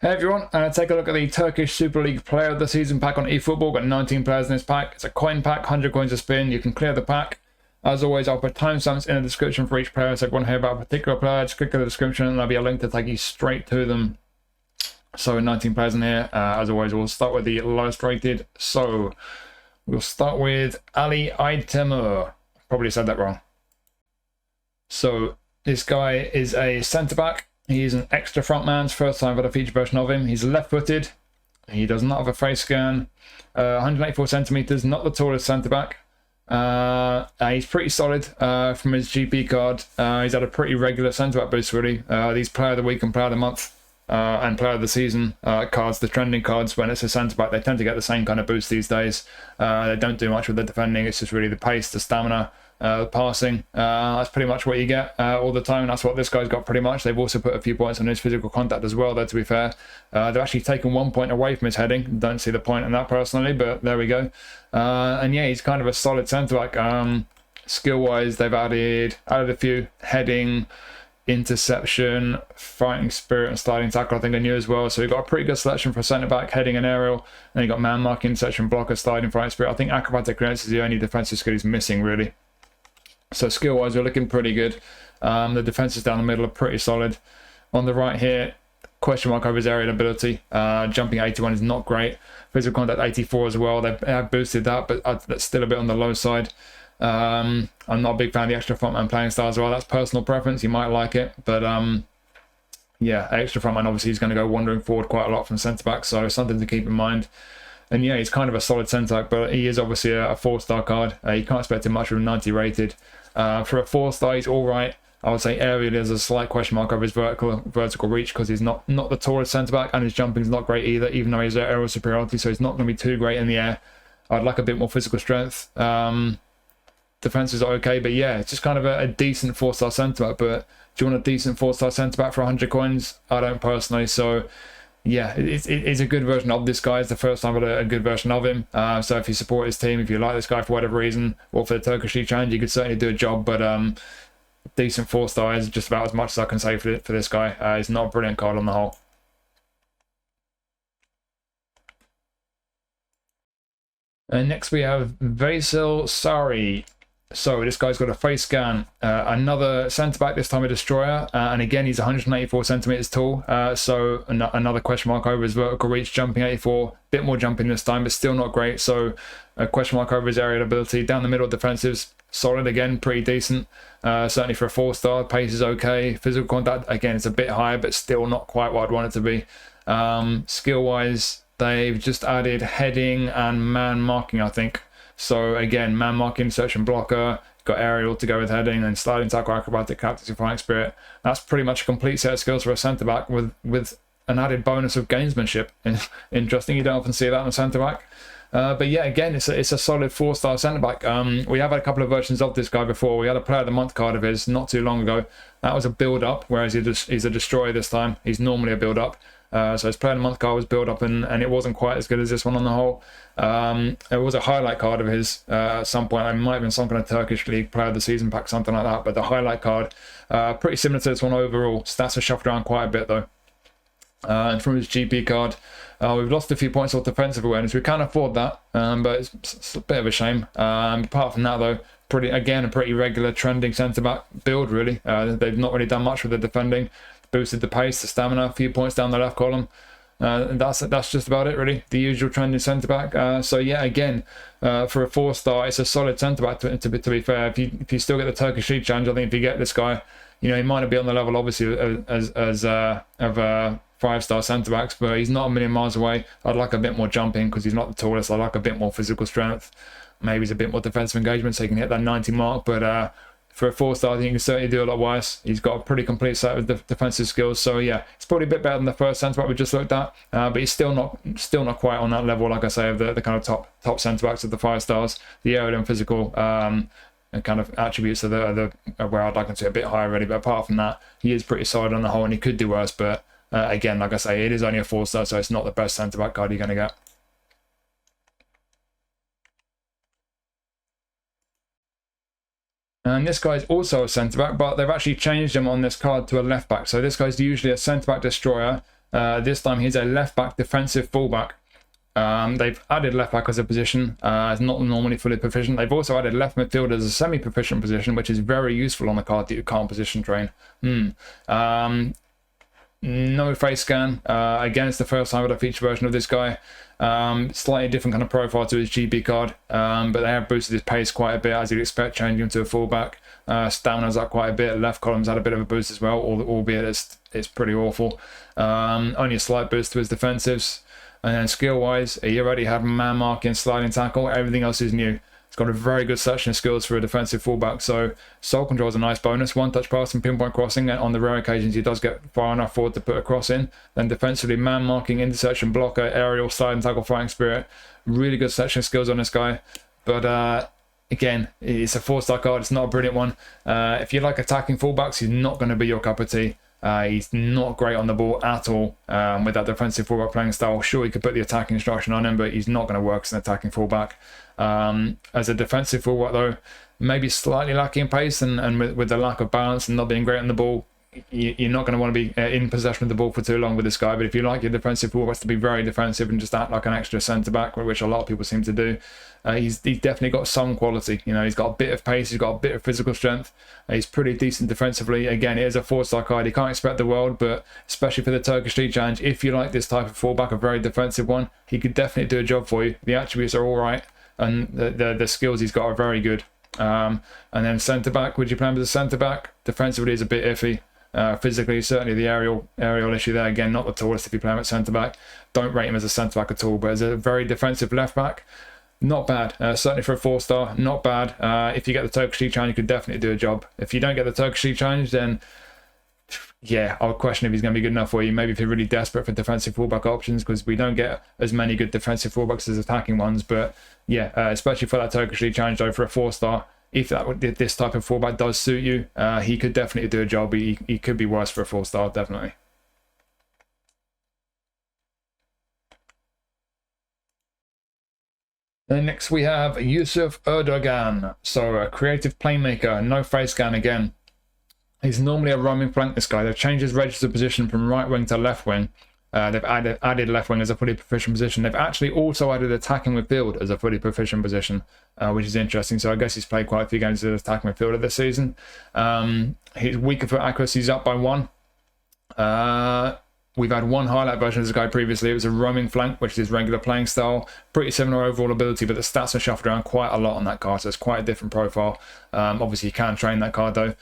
Hey everyone, take a look at the Turkish Super League Player of the Season pack on eFootball. Got 19 players in this pack. It's a coin pack, 100 coins a spin. You can clear the pack. As always, I'll put timestamps in the description for each player. So if you want to hear about a particular player, just click on the description and there'll be a link to take you straight to them. So 19 players in here. As always, we'll start with the lowest rated. So we'll start with Ali Aytemur. Probably said that wrong. So this guy is a centre-back. He's an extra frontman. First time I've had a feature version of him. He's left-footed. He does not have a face scan. 184 centimeters, not the tallest centre-back. He's pretty solid from his GP card. He's had a pretty regular centre-back boost, really. These Player of the Week and Player of the Month and Player of the Season cards, the trending cards, when it's a centre-back, they tend to get the same kind of boost these days. They don't do much with the defending. It's just really the pace, the stamina, the passing. That's pretty much what you get all the time. That's what this guy's got pretty much. They've also put a few points on his physical contact as well, though, to be fair. They've actually taken 1 point away from his heading. Don't see the point in that personally, but there we go. And yeah, he's kind of a solid centre-back. Skill-wise, they've added a few: heading, interception, fighting spirit, and sliding tackle. I think I knew as well. So we've got a pretty good selection for centre-back, heading and aerial. Then you've got man marking, interception, blocker, sliding, fighting spirit. I think acrobatic clearance is the only defensive skill he's missing, really. So skill-wise, we're looking pretty good. The defenses down the middle are pretty solid. On the right here, question mark over his aerial ability. Jumping 81 is not great. Physical contact 84 as well. They have boosted that, but that's still a bit on the low side. I'm not a big fan of the extra frontman playing style as well. That's personal preference. You might like it, but yeah, extra frontman obviously is going to go wandering forward quite a lot from centre-back, so something to keep in mind. And yeah, he's kind of a solid centre-back, but he is obviously a 4-star card. You can't expect him much from 90 rated. For a 4-star, he's all right. I would say aerially there's a slight question mark over his vertical reach because he's not the tallest centre-back, and his jumping's not great either, even though he's aerial superiority, so he's not going to be too great in the air. I'd like a bit more physical strength. Defenses are okay, but yeah, it's just kind of a decent 4-star centre-back. But do you want a decent 4-star centre-back for 100 coins? I don't personally. So yeah, it's a good version of this guy. It's the first time I've had a good version of him. So if you support his team, if you like this guy for whatever reason, or for the Turkish League Challenge, you could certainly do a job. But decent 4-star is just about as much as I can say for this guy. He's not a brilliant card on the whole. And next we have Veysel Sarı. So this guy's got a face scan, another centre-back, this time a destroyer, and again he's 184 centimeters tall, so another question mark over his vertical reach, jumping 84, bit more jumping this time, but still not great. So a question mark over his aerial ability. Down the middle, defensives solid again, pretty decent, certainly for a 4-star. Pace is okay. Physical contact, again, it's a bit higher, but still not quite what I'd want it to be. Skill-wise, they've just added heading and man marking, I think. So again, man marking, search and blocker, got aerial to go with heading, and sliding tackle, acrobatic, captaincy, fighting spirit. That's pretty much a complete set of skills for a centre-back with an added bonus of gamesmanship. Interesting, you don't often see that on a centre-back. But yeah, again, it's a solid 4-star centre-back. We have had a couple of versions of this guy before. We had a Player of the Month card of his not too long ago. That was a build-up, whereas he's a destroyer this time. He's normally a build-up. So his Player of the Month card was built up, and it wasn't quite as good as this one on the whole. It was a highlight card of his at some point. It might have been some kind of Turkish League Player of the Season pack, something like that. But the highlight card, pretty similar to this one overall. Stats are shuffled around quite a bit though. And from his GP card, we've lost a few points of defensive awareness. We can't afford that, but it's a bit of a shame. Apart from that though, a pretty regular trending centre-back build really. They've not really done much with the defending. Boosted the pace, the stamina, a few points down the left column. And that's just about it really. The usual trending centre-back. So yeah, again, for a 4-star, it's a solid centre-back to be fair. If you still get the Turkish League Challenge, I think if you get this guy, you know, he might not be on the level obviously as of 5-star centre-backs, but he's not a million miles away. I'd like a bit more jumping because he's not the tallest. I'd like a bit more physical strength. Maybe he's a bit more defensive engagement so he can hit that 90 mark, but for a 4-star, I think he can certainly do a lot worse. He's got a pretty complete set of defensive skills. So yeah, it's probably a bit better than the first centre-back we just looked at. But he's still not quite on that level, like I say, of the kind of top centre-backs of the 5-stars. The aerial and physical kind of attributes are where I'd like him to be a bit higher really. But apart from that, he is pretty solid on the whole, and he could do worse. But again, like I say, it is only a 4-star, so it's not the best centre-back card you're going to get. And this guy's also a centre-back, but they've actually changed him on this card to a left-back. So this guy's usually a centre-back destroyer. This time he's a left-back defensive fullback. They've added left-back as a position. It's not normally fully proficient. They've also added left midfield as a semi-proficient position, which is very useful on the card that you can't position train. No face scan. Again, it's the first time with a feature version of this guy. Slightly different kind of profile to his GB card, but they have boosted his pace quite a bit, as you'd expect, changing him to a fullback. Stamina's up quite a bit. Left column's had a bit of a boost as well, albeit it's pretty awful. Only a slight boost to his defensives. And then skill-wise, he already had man marking, sliding tackle. Everything else is new. He's got a very good selection of skills for a defensive fullback. So soul control is a nice bonus. One-touch pass and pinpoint crossing. And on the rare occasions he does get far enough forward to put a cross in. Then defensively, man marking, interception, blocker, aerial, sliding tackle, fighting spirit. Really good selection of skills on this guy. But again, it's a 4-star card. It's not a brilliant one. If you like attacking fullbacks, he's not going to be your cup of tea. He's not great on the ball at all with that defensive fullback playing style. Sure, he could put the attacking instruction on him, but he's not going to work as an attacking fullback. As a defensive fullback, though, maybe slightly lacking in pace and with the lack of balance and not being great on the ball, you're not going to want to be in possession of the ball for too long with this guy. But if you like your defensive fullbacks to be very defensive and just act like an extra centre-back, which a lot of people seem to do, he's definitely got some quality. You know, he's got a bit of pace, he's got a bit of physical strength. He's pretty decent defensively. Again, it is a 4-star card. You can't expect the world, but especially for the Turkish League Challenge, if you like this type of fullback, a very defensive one, he could definitely do a job for you. The attributes are all right, and the skills he's got are very good. And then centre-back, would you play him as a centre-back? Defensively is a bit iffy. Physically, certainly the aerial issue there. Again, not the tallest if you play him at centre-back. Don't rate him as a centre-back at all, but as a very defensive left-back, not bad. Certainly for a 4-star, not bad. If you get the Turkish League Challenge, you could definitely do a job. If you don't get the Turkish League Challenge, then yeah, I would question if he's going to be good enough for you. Maybe if you're really desperate for defensive fullback options, because we don't get as many good defensive fullbacks as attacking ones. But yeah, especially for that Turkish League Challenge, though, for a 4-star, if this type of fullback does suit you, he could definitely do a job. He could be worse for a 4-star, definitely. Then next we have Yusuf Erdoğan. So a creative playmaker, no face scan again. He's normally a roaming flank, this guy. They've changed his registered position from right wing to left wing. They've added left wing as a fully proficient position. They've actually also added attacking midfield as a fully proficient position, which is interesting. So I guess he's played quite a few games as attacking midfielder this season. His weaker foot accuracy is up by 1. We've had one highlight version of this guy previously. It was a roaming flank, which is his regular playing style. Pretty similar overall ability, but the stats are shuffled around quite a lot on that card, so it's quite a different profile. Obviously, you can train that card, though.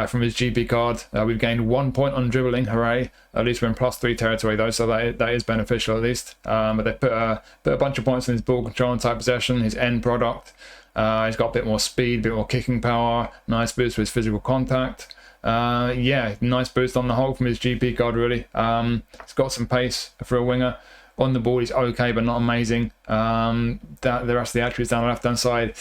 From his GP card, we've gained 1 point on dribbling, hooray. At least we're in +3 territory, though, so that is beneficial, at least. But they put a bunch of points in his ball control and type possession, his end product. He's got a bit more speed, a bit more kicking power, nice boost for his physical contact. Yeah, nice boost on the whole from his GP card, really. He's got some pace for a winger. On the ball, he's okay, but not amazing. The rest of the attributes down the left-hand side,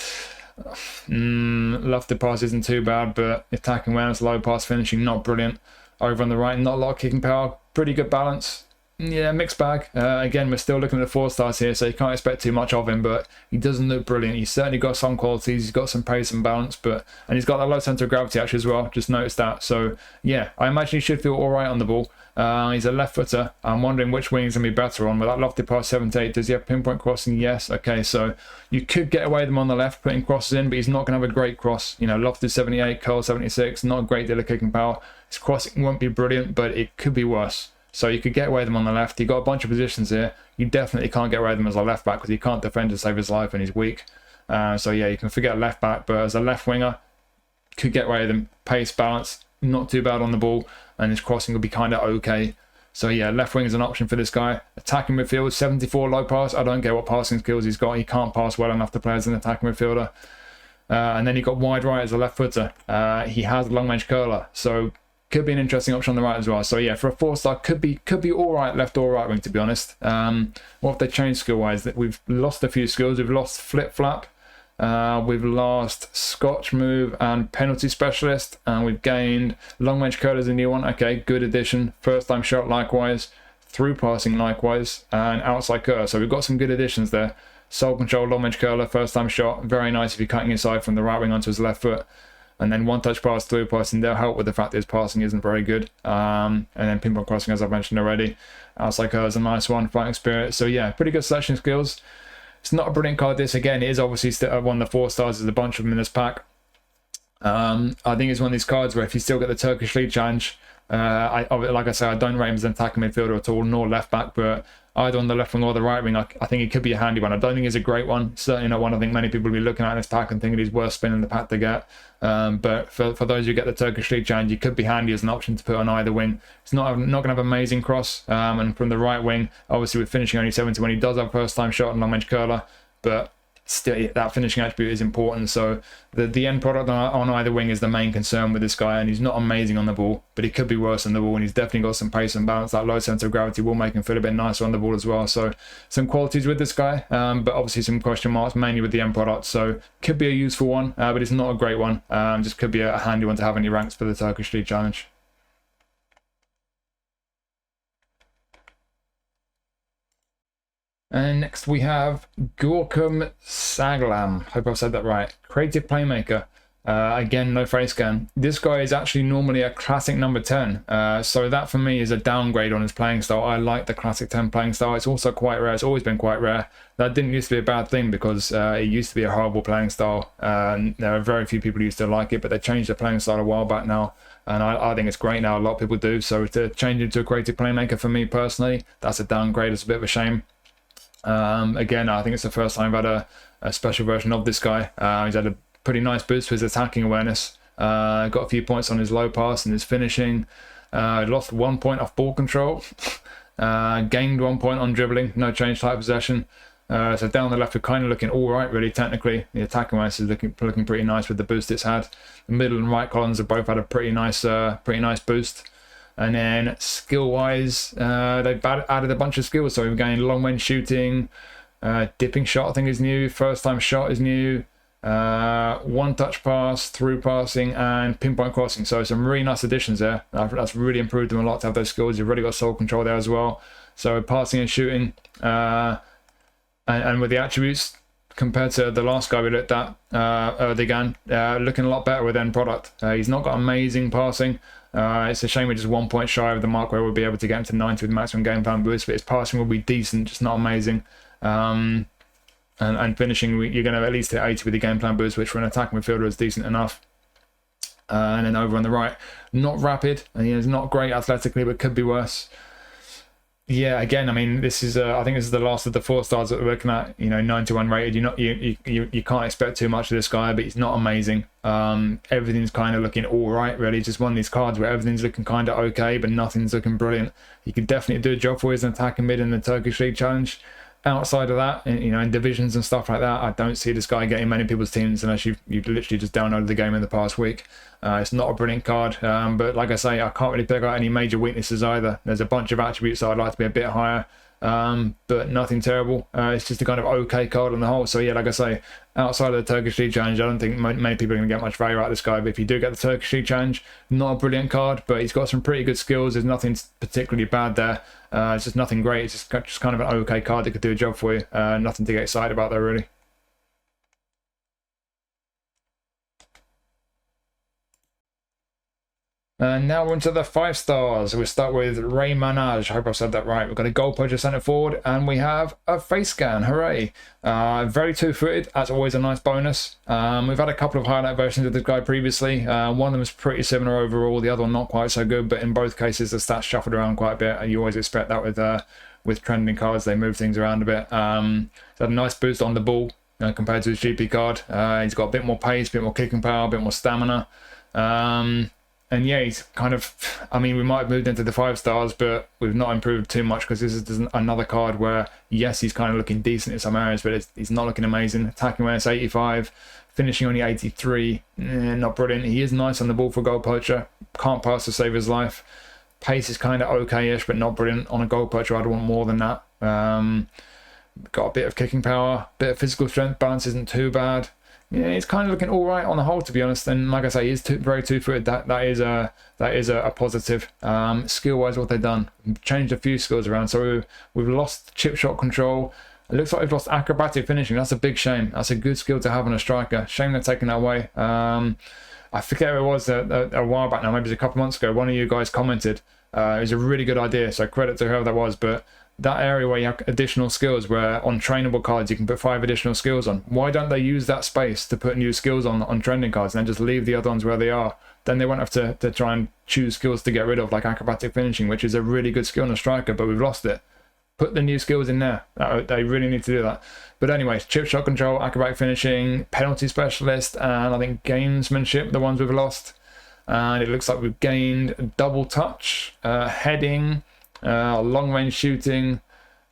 lofted pass isn't too bad, but attacking awareness, low pass finishing, not brilliant. Over on the right, not a lot of kicking power, pretty good balance. Yeah, mixed bag. Again, we're still looking at the 4 stars here, so you can't expect too much of him, but he doesn't look brilliant. He's certainly got some qualities. He's got some pace and balance, and he's got that low centre of gravity actually as well. Just noticed that. So yeah, I imagine he should feel all right on the ball. He's a left footer. I'm wondering which wing he's going to be better on. With that lofted pass 78, does he have pinpoint crossing? Yes. Okay, so you could get away with him on the left, putting crosses in, but he's not going to have a great cross. You know, lofted 78, curl 76, not a great deal of kicking power. His crossing won't be brilliant, but it could be worse. So you could get away with him on the left. You've got a bunch of positions here. You definitely can't get away with him as a left back because he can't defend to save his life and he's weak. So yeah, you can forget left back, but as a left winger, could get away with him. Pace, balance, not too bad on the ball, and his crossing will be kind of okay. So yeah, left wing is an option for this guy. Attacking midfield, 74 low pass. I don't get what passing skills he's got. He can't pass well enough to play as an attacking midfielder. And then you've got wide right as a left footer. He has long range curler, so could be an interesting option on the right as well. So yeah, for a 4-star, could be all right, left or right wing, to be honest. What have they changed skill-wise? That we've lost a few skills. We've lost flip-flap. We've lost Scotch move and penalty specialist, and we've gained long range curler as a new one. Okay, good addition. First time shot likewise, through passing likewise, and outside curler. So we've got some good additions there. Soul control, long range curler, first time shot, very nice if you're cutting inside from the right wing onto his left foot. And then one-touch pass, through passing, they'll help with the fact that his passing isn't very good. And then pinpoint crossing, as I've mentioned already. Outside curve is a nice one, fighting spirit. So yeah, pretty good selection skills. It's not a brilliant card. This, again, it is obviously still one of the 4 stars. There's a bunch of them in this pack. I think it's one of these cards where if you still get the Turkish League Challenge, like I say, I don't rate him as an attacking midfielder at all, nor left back, but either on the left wing or the right wing, I think it could be a handy one. I don't think it's a great one. Certainly not one I think many people will be looking at in this pack and thinking he's worth spinning the pack to get. But for those who get the Turkish League Challenge, he could be handy as an option to put on either wing. It's not going to have amazing cross. And from the right wing, obviously with finishing only 70 when he does have first time shot and long range curler, but still that finishing attribute is important. So the end product on either wing is the main concern with this guy, and he's not amazing on the ball, but he could be worse on the ball, and he's definitely got some pace and balance. That low centre of gravity will make him feel a bit nicer on the ball as well. So some qualities with this guy, but obviously some question marks mainly with the end product. So could be a useful one, but it's not a great one. Just could be a handy one to have in your ranks for the Turkish League Challenge. And next we have Görkem Sağlam. Hope I've said that right. Creative playmaker. Again, no face scan. This guy is actually normally a classic number 10. So that for me is a downgrade on his playing style. I like the classic 10 playing style. It's also quite rare. It's always been quite rare. That didn't used to be a bad thing because it used to be a horrible playing style. There are very few people who used to like it, but they changed the playing style a while back now. And I think it's great now. A lot of people do. So to change it to a creative playmaker, for me personally, that's a downgrade. It's a bit of a shame. Again, I think it's the first time I've had a special version of this guy. He's had a pretty nice boost for his attacking awareness. Got a few points on his low pass and his finishing. Lost 1 point off ball control. Gained 1 point on dribbling. No change type possession. So down the left, we're kind of looking all right, really, technically. The attacking awareness is looking pretty nice with the boost it's had. The middle and right columns have both had a pretty nice boost. And then skill-wise, they've added a bunch of skills. So we've gained long-range shooting, dipping shot I think is new, first-time shot is new, one-touch pass, through passing, and pinpoint crossing. So some really nice additions there. That's really improved them a lot to have those skills. You've already got soul control there as well. So passing and shooting, and with the attributes compared to the last guy we looked at, Erdoğan, looking a lot better with end product. He's not got amazing passing. It's a shame we're just 1 point shy of the mark where we'll be able to get him to 90 with maximum game plan boost, but his passing will be decent, just not amazing. And finishing, you're going to at least hit 80 with the game plan boost, which for an attacking midfielder is decent enough. And then over on the right, not rapid, and he's not great athletically, but could be worse. Yeah, again, I mean, this is I think this is the last of the 4 stars that we're looking at. 91 rated. You can't expect too much of this guy, but he's not amazing. Everything's kind of looking all right, really. Just one of these cards where everything's looking kind of okay, but nothing's looking brilliant. He could definitely do a job for you as an attacking mid in the Turkish League Challenge. Outside of that, in divisions and stuff like that, I don't see this guy getting many people's teams unless you've literally just downloaded the game in the past week. It's not a brilliant card, but like I say, I can't really pick out any major weaknesses either. There's a bunch of attributes that I'd like to be a bit higher, but nothing terrible. It's just a kind of okay card on the whole. So yeah, like I say, outside of the Turkish League Challenge, I don't think many people are going to get much value out of this guy. But if you do get the Turkish League Challenge, not a brilliant card, but he's got some pretty good skills. There's nothing particularly bad there. It's just nothing great. It's just kind of an okay card that could do a job for you. Nothing to get excited about there, really. And now we're into the 5 stars. We'll start with Rey Manaj. I hope I've said that right. We've got a goal poacher centre forward, and we have a face scan. Hooray! Very two-footed. That's always a nice bonus. We've had a couple of highlight versions of this guy previously. One of them was pretty similar overall. The other one not quite so good, but in both cases the stats shuffled around quite a bit. And you always expect that with trending cards. They move things around a bit. He's had a nice boost on the ball compared to his GP card. He's got a bit more pace, a bit more kicking power, a bit more stamina. And yeah, he's kind of, I mean, we might have moved into the 5 stars, but we've not improved too much because this is another card where, yes, he's kind of looking decent in some areas, but he's not looking amazing. Attacking awareness 85, finishing only 83, not brilliant. He is nice on the ball for a goal poacher, can't pass to save his life. Pace is kind of okay-ish, but not brilliant. On a goal poacher, I'd want more than that. Got a bit of kicking power, bit of physical strength, balance isn't too bad. Yeah, it's kind of looking all right on the whole, to be honest. And like I say, he's very two-footed. That is a positive. Skill-wise, what they've done, changed a few skills around. So we've lost chip shot control. It looks like we've lost acrobatic finishing. That's a big shame. That's a good skill to have on a striker. Shame they're taking that away. I forget who it was a while back now, maybe it was a couple months ago. One of you guys commented. It was a really good idea, so credit to whoever that was. But that area where you have additional skills, where on trainable cards you can put 5 additional skills on, why don't they use that space to put new skills on trending cards and then just leave the other ones where they are? Then they won't have to try and choose skills to get rid of, like acrobatic finishing, which is a really good skill in a striker, but we've lost it. Put the new skills in there. They really need to do that. But anyway, chip shot control, acrobatic finishing, penalty specialist, and I think gamesmanship, the ones we've lost. And it looks like we've gained double touch, heading, long range shooting,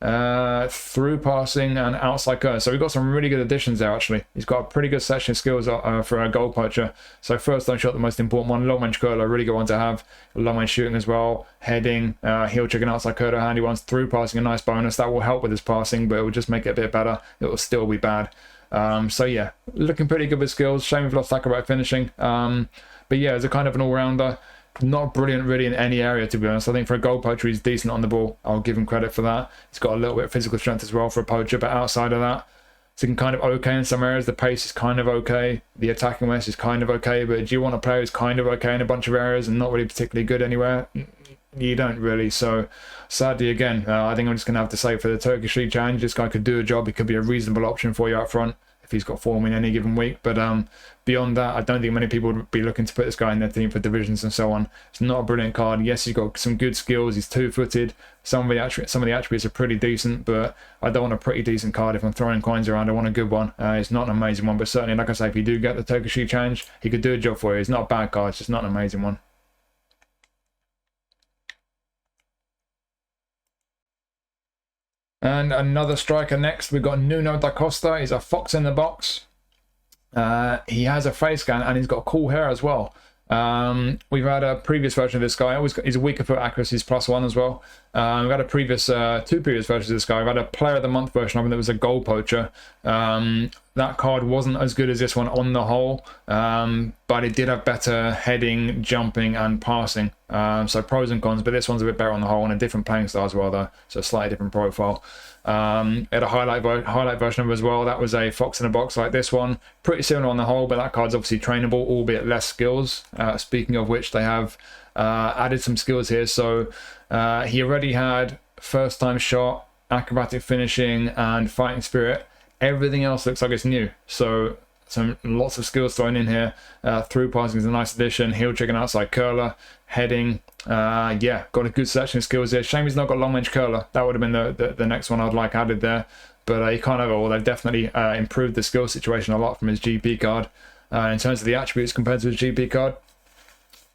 through passing, and outside curve. So we've got some really good additions there, actually. He's got a pretty good selection of skills for a goal poacher. So first time shot, the most important one. Long range curler, really good one to have. Long range shooting as well. Heading, heel trick and outside curler, handy ones. Through passing, a nice bonus. That will help with his passing, but it will just make it a bit better. It will still be bad. So yeah, looking pretty good with skills. Shame we've lost acrobatic finishing. But yeah, as a kind of an all-rounder, not brilliant really in any area, to be honest. I think for a goal poacher, he's decent on the ball. I'll give him credit for that. He's got a little bit of physical strength as well for a poacher, but outside of that, it's kind of okay in some areas. The pace is kind of okay. The attacking awareness is kind of okay. But do you want a player who's kind of okay in a bunch of areas and not really particularly good anywhere? You don't really. So sadly, again, I think I'm just going to have to say for the Turkish League Challenge, this guy could do a job. He could be a reasonable option for you up front if he's got form in any given week. But beyond that, I don't think many people would be looking to put this guy in their team for divisions and so on. It's not a brilliant card. Yes, he's got some good skills. He's 2-footed. Some of the attributes are pretty decent, but I don't want a pretty decent card if I'm throwing coins around. I want a good one. It's not an amazing one, but certainly, like I say, if you do get the Turkish League Challenge, he could do a job for you. It's not a bad card. It's just not an amazing one. And another striker next. We've got Nuno Da Costa. He's a fox in the box. He has a face scan and he's got cool hair as well. We've had a previous version of this guy. He's a weaker foot accuracy, he's +1 as well. We've had a two previous versions of this guy. We've had a player of the month version of him that was a goal poacher. That card wasn't as good as this one on the whole, but it did have better heading, jumping, and passing. So pros and cons, but this one's a bit better on the whole and a different playing style as well, though. So a slightly different profile. It had a highlight version of it as well. That was a fox in a box like this one. Pretty similar on the whole, but that card's obviously trainable, albeit less skills. Speaking of which, they have added some skills here. So he already had first time shot, acrobatic finishing, and fighting spirit. Everything else looks like it's new. So lots of skills thrown in here. Through passing is a nice addition. Heel trick and outside curler. Heading. Yeah, got a good selection of skills here. Shame he's not got long range curler. That would have been the next one I'd like added there. But he can't have it all. They've definitely improved the skill situation a lot from his GP card. In terms of the attributes compared to his GP card,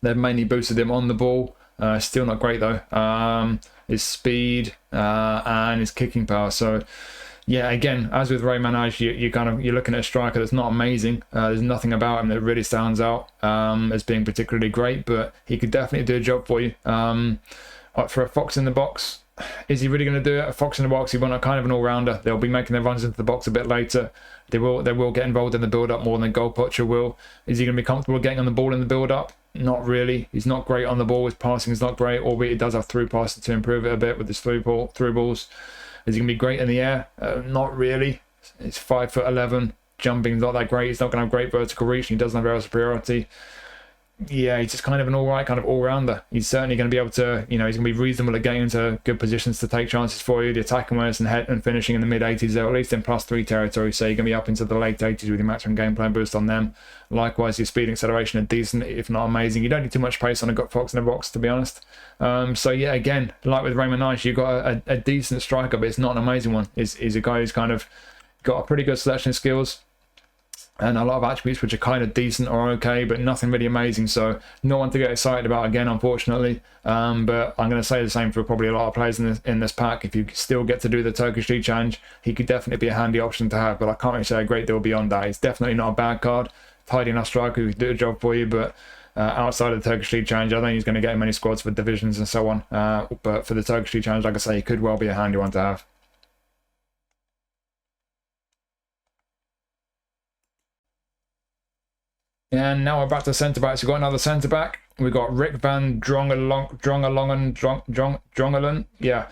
they've mainly boosted him on the ball. Still not great though. His speed and his kicking power. So yeah, again, as with Rey Manaj, you're looking at a striker that's not amazing. There's nothing about him that really stands out as being particularly great, but he could definitely do a job for you. For a fox in the box, is he really going to do it? A fox in the box, he want a kind of an all-rounder. They'll be making their runs into the box a bit later. They will get involved in the build-up more than a goal poacher will. Is he going to be comfortable getting on the ball in the build-up? Not really. He's not great on the ball. His passing is not great, albeit he does have through passing to improve it a bit with his through balls. Is he going to be great in the air? Not really. He's 5'11", jumping's not that great. He's not going to have great vertical reach. He doesn't have aerial superiority. Yeah, he's just kind of an all-right kind of all-rounder. He's certainly going to be able to, he's going to be reasonable at getting into good positions to take chances for you. The attacking awareness and head and finishing in the mid-80s, they're at least in +3 territory, so you're going to be up into the late 80s with your maximum gameplay boost on them. Likewise, your speed and acceleration are decent, if not amazing. You don't need too much pace on a fox in the box, to be honest. So yeah, again, like with Rey Manaj, you've got a decent striker, but it's not an amazing one. He's a guy who's kind of got a pretty good selection of skills and a lot of attributes which are kind of decent or okay, but nothing really amazing. So no one to get excited about again, unfortunately. But I'm going to say the same for probably a lot of players in this pack. If you still get to do the Turkish League Challenge, he could definitely be a handy option to have, but I can't really say a great deal beyond that. He's definitely not a bad card. Tidy enough striker who can do a job for you, but outside of the Turkish League Challenge, I don't think he's going to get many squads for divisions and so on. But for the Turkish League Challenge, like I say, he could well be a handy one to have. And now we're back to centre backs. We've got another centre back. We've got Rick van Drongelen. Yeah,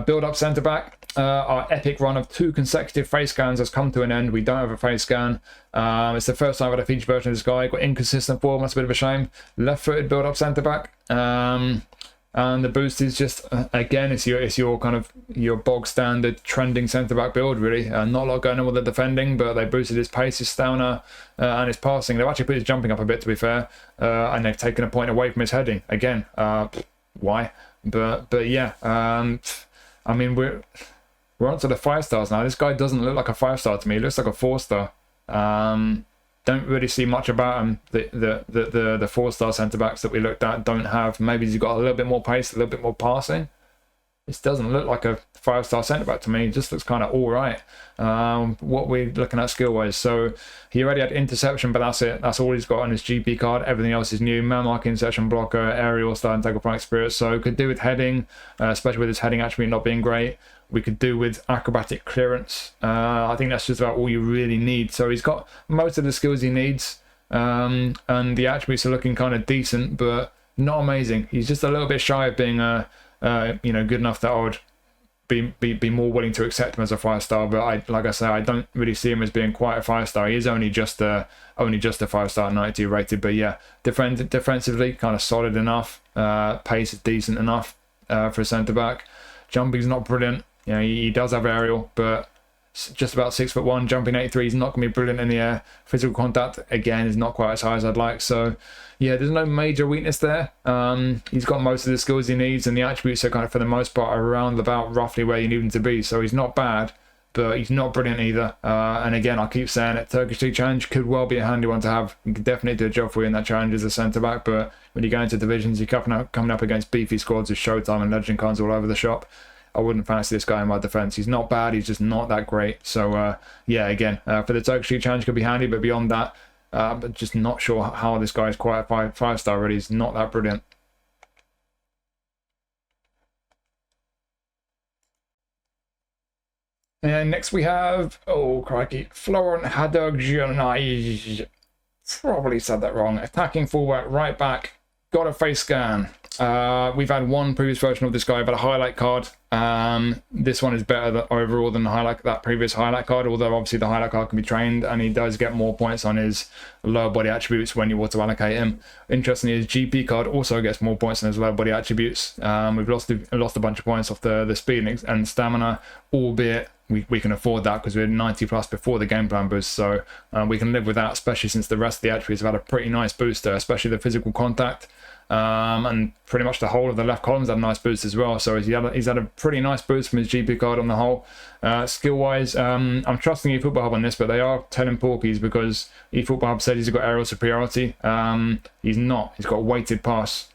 build up centre back. our epic run of 2 consecutive face scans has come to an end. We don't have a face scan. It's the first time I've had a featured version of this guy. Got inconsistent form, that's a bit of a shame. Left-footed build-up centre-back. And the boost is just, again, it's your kind of your bog standard trending centre-back build, really. Not a lot going on with the defending, but they boosted his pace, his stamina, and his passing. They've actually put his jumping up a bit, to be fair, and they've taken a point away from his heading. Again, why? But yeah, I mean, we're on to the 5 stars now. This guy doesn't look like a 5-star to me. He looks like a 4-star. Don't really see much about him. The 4-star centre-backs that we looked at don't have. Maybe he's got a little bit more pace, a little bit more passing. This doesn't look like a 5-star centre-back to me. It just looks kind of all right. What we're looking at skill-wise. So he already had interception, but that's it. That's all he's got on his GP card. Everything else is new. Man marking, interception, blocker, aerial, starting tackle, fighting spirit. So could do with heading, especially with his heading attribute not being great. We could do with acrobatic clearance. I think that's just about all you really need. So he's got most of the skills he needs, and the attributes are looking kind of decent, but not amazing. He's just a little bit shy of being good enough that I would be more willing to accept him as a 5-star. But like I say, I don't really see him as being quite a 5-star. He is only just a 5-star, 92 rated. But yeah, defensively kind of solid enough. Pace is decent enough for a centre back. Jumping's not brilliant. You know, he does have aerial, but just about 6'1", jumping 83. He's not going to be brilliant in the air. Physical contact, again, is not quite as high as I'd like. So, yeah, there's no major weakness there. He's got most of the skills he needs, and the attributes are kind of, for the most part, around about roughly where you need him to be. So he's not bad, but he's not brilliant either. And again, I keep saying it, Turkish League Challenge could well be a handy one to have. You could definitely do a job for you in that challenge as a centre-back, but when you go into divisions, you're coming up against beefy squads with Showtime and Legend cards all over the shop. I wouldn't fancy this guy in my defence. He's not bad, he's just not that great. So, yeah, again, for the Turkish League Challenge could be handy, but beyond that, but just not sure how this guy is quite a 5-star really. He's not that brilliant. And next we have, oh crikey, Florent Hadërgjonaj. Probably said that wrong. Attacking fullback, right back, got a face scan. We've had one previous version of this guy, but a highlight card. This one is better overall than that previous highlight card, although obviously the highlight card can be trained, and he does get more points on his lower body attributes when you auto allocate him. Interestingly, his GP card also gets more points on his lower body attributes. We've lost a bunch of points off the speed and stamina, albeit we can afford that because we're 90 plus before the game plan boost, so we can live with that, especially since the rest of the attributes have had a pretty nice boost there, especially the physical contact. And pretty much the whole of the left column's had a nice boost as well. So he's had a pretty nice boost from his GP card on the whole. Skill-wise, I'm trusting eFootball Hub on this, but they are telling porkies because eFootball Hub said he's got aerial superiority. He's not. He's got a weighted pass.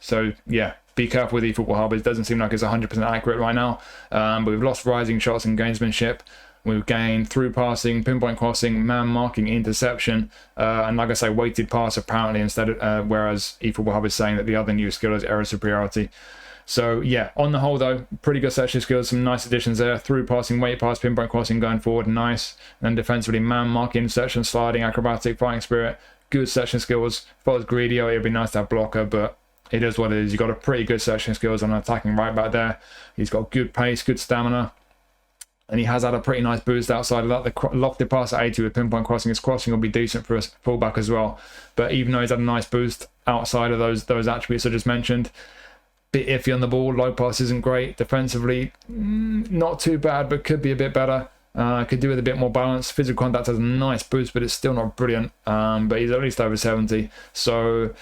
So, yeah, be careful with eFootball Hub. It doesn't seem like it's 100% accurate right now. But we've lost rising shots and gamesmanship. We've gained through passing, pinpoint crossing, man marking, interception, and like I say, weighted pass apparently instead of, whereas eFootball Hub is saying that the other new skill is aerial superiority. So yeah, on the whole though, pretty good section skills, some nice additions there. Through passing, weight pass, pinpoint crossing going forward, nice. And then defensively, man marking, interception, sliding, acrobatic, fighting spirit, good section skills. If I was greedy, it'd be nice to have blocker, but it is what it is. You've got a pretty good section skills on attacking right back there. He's got good pace, good stamina. And he has had a pretty nice boost outside of that. The lofted pass at 80 with pinpoint crossing. His crossing will be decent for a fullback as well. But even though he's had a nice boost outside of those attributes I just mentioned, bit iffy on the ball. Low pass isn't great. Defensively, not too bad, but could be a bit better. Could do with a bit more balance. Physical contact has a nice boost, but it's still not brilliant. But he's at least over 70. So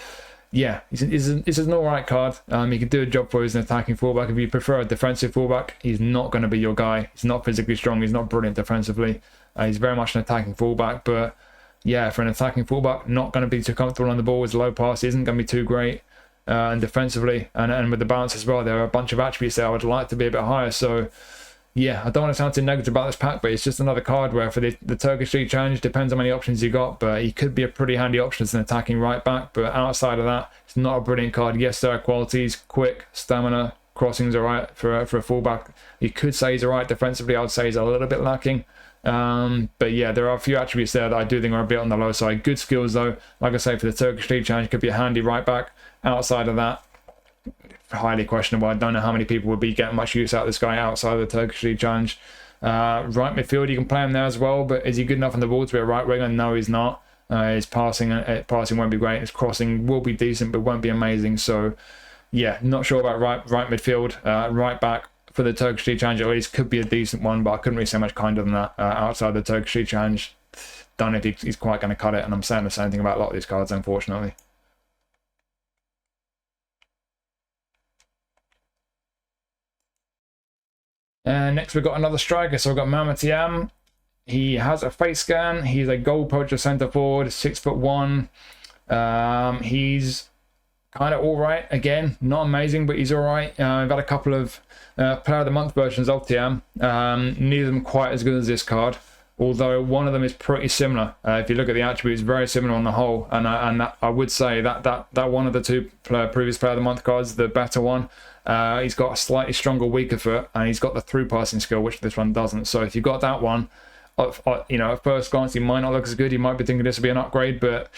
yeah, it's an alright card. He can do a job for you as an attacking fullback. If you prefer a defensive fullback, he's not going to be your guy. He's not physically strong. He's not brilliant defensively. He's very much an attacking fullback. But yeah, for an attacking fullback, not going to be too comfortable on the ball. His low pass isn't going to be too great. And defensively, and with the balance as well, there are a bunch of attributes there I would like to be a bit higher. So yeah, I don't want to sound too negative about this pack, but it's just another card where for the Turkish League Challenge, depends how many options you got, but he could be a pretty handy option as an attacking right back. But outside of that, it's not a brilliant card. Yes, there are qualities, quick, stamina, crossings alright for a fullback. You could say he's alright defensively. I would say he's a little bit lacking. But yeah, there are a few attributes there that I do think are a bit on the low side. Good skills though. Like I say, for the Turkish League Challenge, could be a handy right back. Outside of that, highly questionable. I don't know how many people would be getting much use out of this guy outside of the Turkish League Challenge. Right midfield, you can play him there as well, but is he good enough on the ball to be a right winger? No, he's not. His passing won't be great. His crossing will be decent, but won't be amazing. So, yeah, not sure about right midfield. Right back for the Turkish League Challenge at least could be a decent one, but I couldn't really say much kinder than that. Outside the Turkish League Challenge, don't know if he's quite going to cut it, and I'm saying the same thing about a lot of these cards, unfortunately. And next we've got another striker. So we've got Mame Thiam. He has a face scan. He's a goal poacher centre forward, 6'1". He's kind of all right. Again, not amazing, but he's all right. We've had a couple of Player of the Month versions of Thiam. Neither of them quite as good as this card, although one of them is pretty similar. If you look at the attributes, very similar on the whole. And I would say that one of the two previous Player of the Month cards, the better one, he's got a slightly stronger, weaker foot, and he's got the through passing skill, which this one doesn't. So if you've got that one, you know, at first glance, he might not look as good. You might be thinking this would be an upgrade, but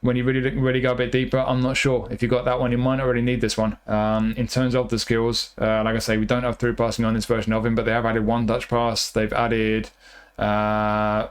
when you really go a bit deeper, I'm not sure. If you got that one, you might not really need this one. In terms of the skills, like I say, we don't have through passing on this version of him, but they have added one touch pass. They've added long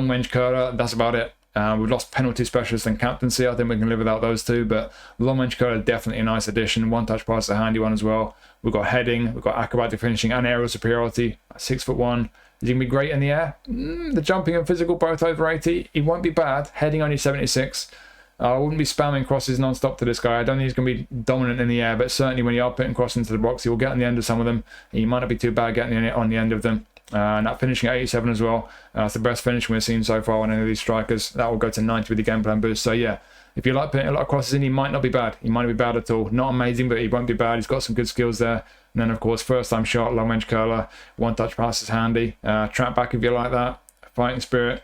range curler. That's about it. We've lost penalty specialist and captaincy. I think we can live without those two, but long range curler definitely a nice addition. One touch pass is a handy one as well. We've got heading, we've got acrobatic finishing and aerial superiority. 6'1". Is he going to be great in the air? The jumping and physical both over 80. He won't be bad. Heading only 76. I wouldn't be spamming crosses non-stop to this guy. I don't think he's going to be dominant in the air, but certainly when you are putting crosses into the box, he will get on the end of some of them. He might not be too bad getting on the end of them. And that finishing at 87 as well. That's the best finish we've seen so far on any of these strikers. That will go to 90 with the game plan boost. So yeah, if you like putting a lot of crosses in, he might not be bad. He might not be bad at all. Not amazing, but he won't be bad. He's got some good skills there. And then, of course, first time shot, long range curler, one touch pass is handy. Trap back if you like that. Fighting spirit.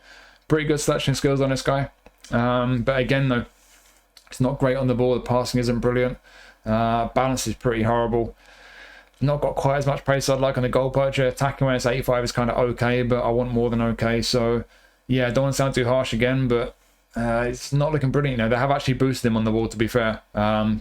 Pretty good selection skills on this guy. But again, though, it's not great on the ball. The passing isn't brilliant. Balance is pretty horrible. Not got quite as much pace I'd like on the goal poacher. Attacking when it's 85 is kind of okay, but I want more than okay. So, yeah, don't want to sound too harsh again, but it's not looking brilliant. You know, they have actually boosted him on the wall, to be fair.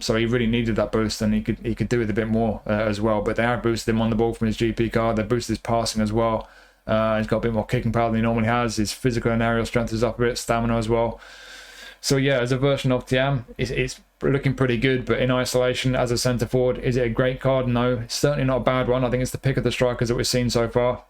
So he really needed that boost, and he could do with a bit more as well. But they have boosted him on the ball from his GP card. They boosted his passing as well. He's got a bit more kicking power than he normally has. His physical and aerial strength is up a bit, stamina as well. So yeah, as a version of Thiam, it's looking pretty good, but in isolation as a centre forward, is it a great card? No, it's certainly not a bad one. I think it's the pick of the strikers that we've seen so far.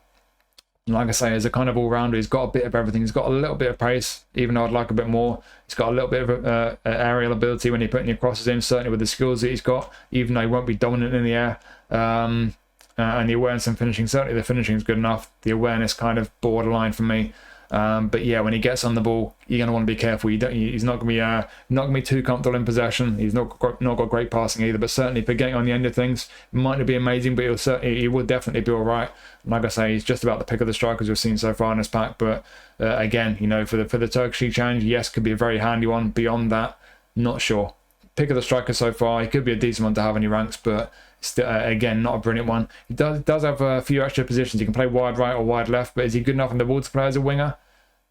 And like I say, as a kind of all-rounder, he's got a bit of everything. He's got a little bit of pace, even though I'd like a bit more. He's got a little bit of aerial ability when you're putting your crosses in, certainly with the skills that he's got, even though he won't be dominant in the air. And the awareness and finishing, certainly the finishing is good got the awareness kind of borderline for me. But yeah, when he gets on the ball, you're going to want to be careful. He's not going to be too comfortable in possession. He's not got great passing either, but certainly for getting on the end of things, it might not be amazing, but he will definitely be all right. Like I say, he's just about the pick of the strikers we've seen so far in this pack. But again, you know, for the Turkish League Challenge, yes, could be a very handy one. Beyond that, not sure. Pick of the strikers so far, he could be a decent one to have in your ranks, but still, again, not a brilliant one. He does have a few extra positions. He can play wide right or wide left, but is he good enough on the ball to play as a winger?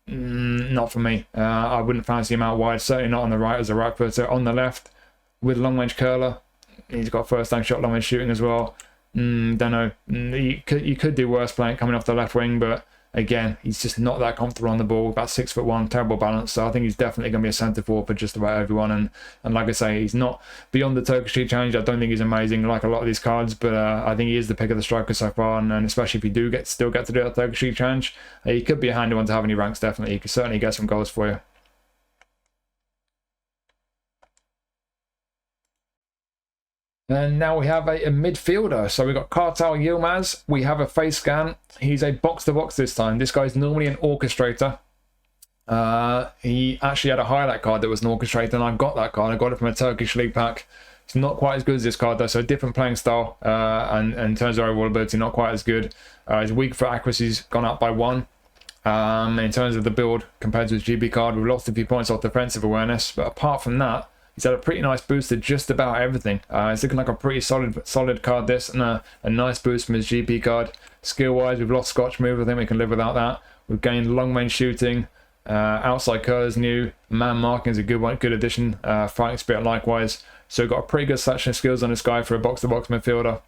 Not for me. I wouldn't fancy him out wide, certainly not on the right as a right footer. On the left, with long range curler, he's got first time shot, long range shooting as well. Don't know. You could do worse playing coming off the left wing, but again, he's just not that comfortable on the ball. About 6'1", terrible balance. So I think he's definitely going to be a centre forward for just about everyone. And like I say, he's not beyond the Turkish League Challenge. I don't think he's amazing like a lot of these cards, but I think he is the pick of the striker so far. And especially if you do still get to do the Turkish League Challenge, he could be a handy one to have in your ranks. Definitely, he could certainly get some goals for you. And now we have a midfielder. So we've got Kartal Yılmaz. We have a face scan. He's a box-to-box this time. This guy's normally an orchestrator. He actually had a highlight card that was an orchestrator, and I got that card. I got it from a Turkish League pack. It's not quite as good as this card, though, so a different playing style. And in terms of overall ability, not quite as good. His weak foot accuracy's gone up by 1. In terms of the build, compared to his GB card, we've lost a few points off defensive awareness. But apart from that, he's had a pretty nice boost to just about everything. It's looking like a pretty solid card, this, and a nice boost from his GP card. Skill-wise, we've lost Scotch move. I think we can live without that. We've gained long-range shooting, Outside curler's new. Man marking is a good addition. Fighting spirit likewise. So we've got a pretty good selection of skills on this guy for a box-to-box midfielder.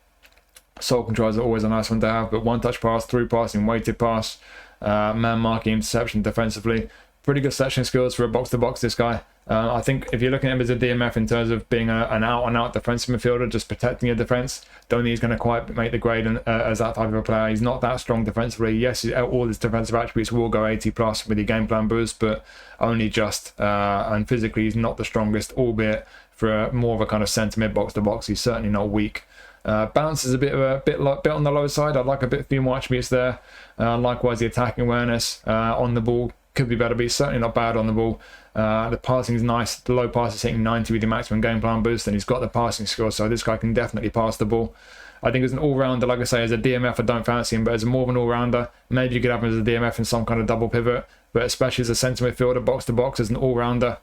Soul control is always a nice one to have, but one-touch pass, through passing, weighted pass, man marking, interception defensively. Pretty good selection skills for a box-to-box, this guy. I think if you're looking at him as a DMF in terms of being an out-and-out defensive midfielder, just protecting your defence, don't think he's going to quite make the grade as that type of a player. He's not that strong defensively. Yes, all his defensive attributes will go 80 plus with your game plan boost, but only just. And physically, he's not the strongest, albeit for more of a kind of centre mid box-to-box. He's certainly not weak. Balance is a bit on the low side. I'd like a few more attributes there. Likewise, the attacking awareness on the ball could be better, but he's certainly not bad on the ball. The passing is nice. The low pass is hitting 90 with the maximum game plan boost, and he's got the passing skills, so this guy can definitely pass the ball. I think as an all-rounder, like I say, as a DMF, I don't fancy him, but as more of an all-rounder, maybe you could have him as a DMF in some kind of double pivot, but especially as a centre midfielder, box-to-box, as an all-rounder,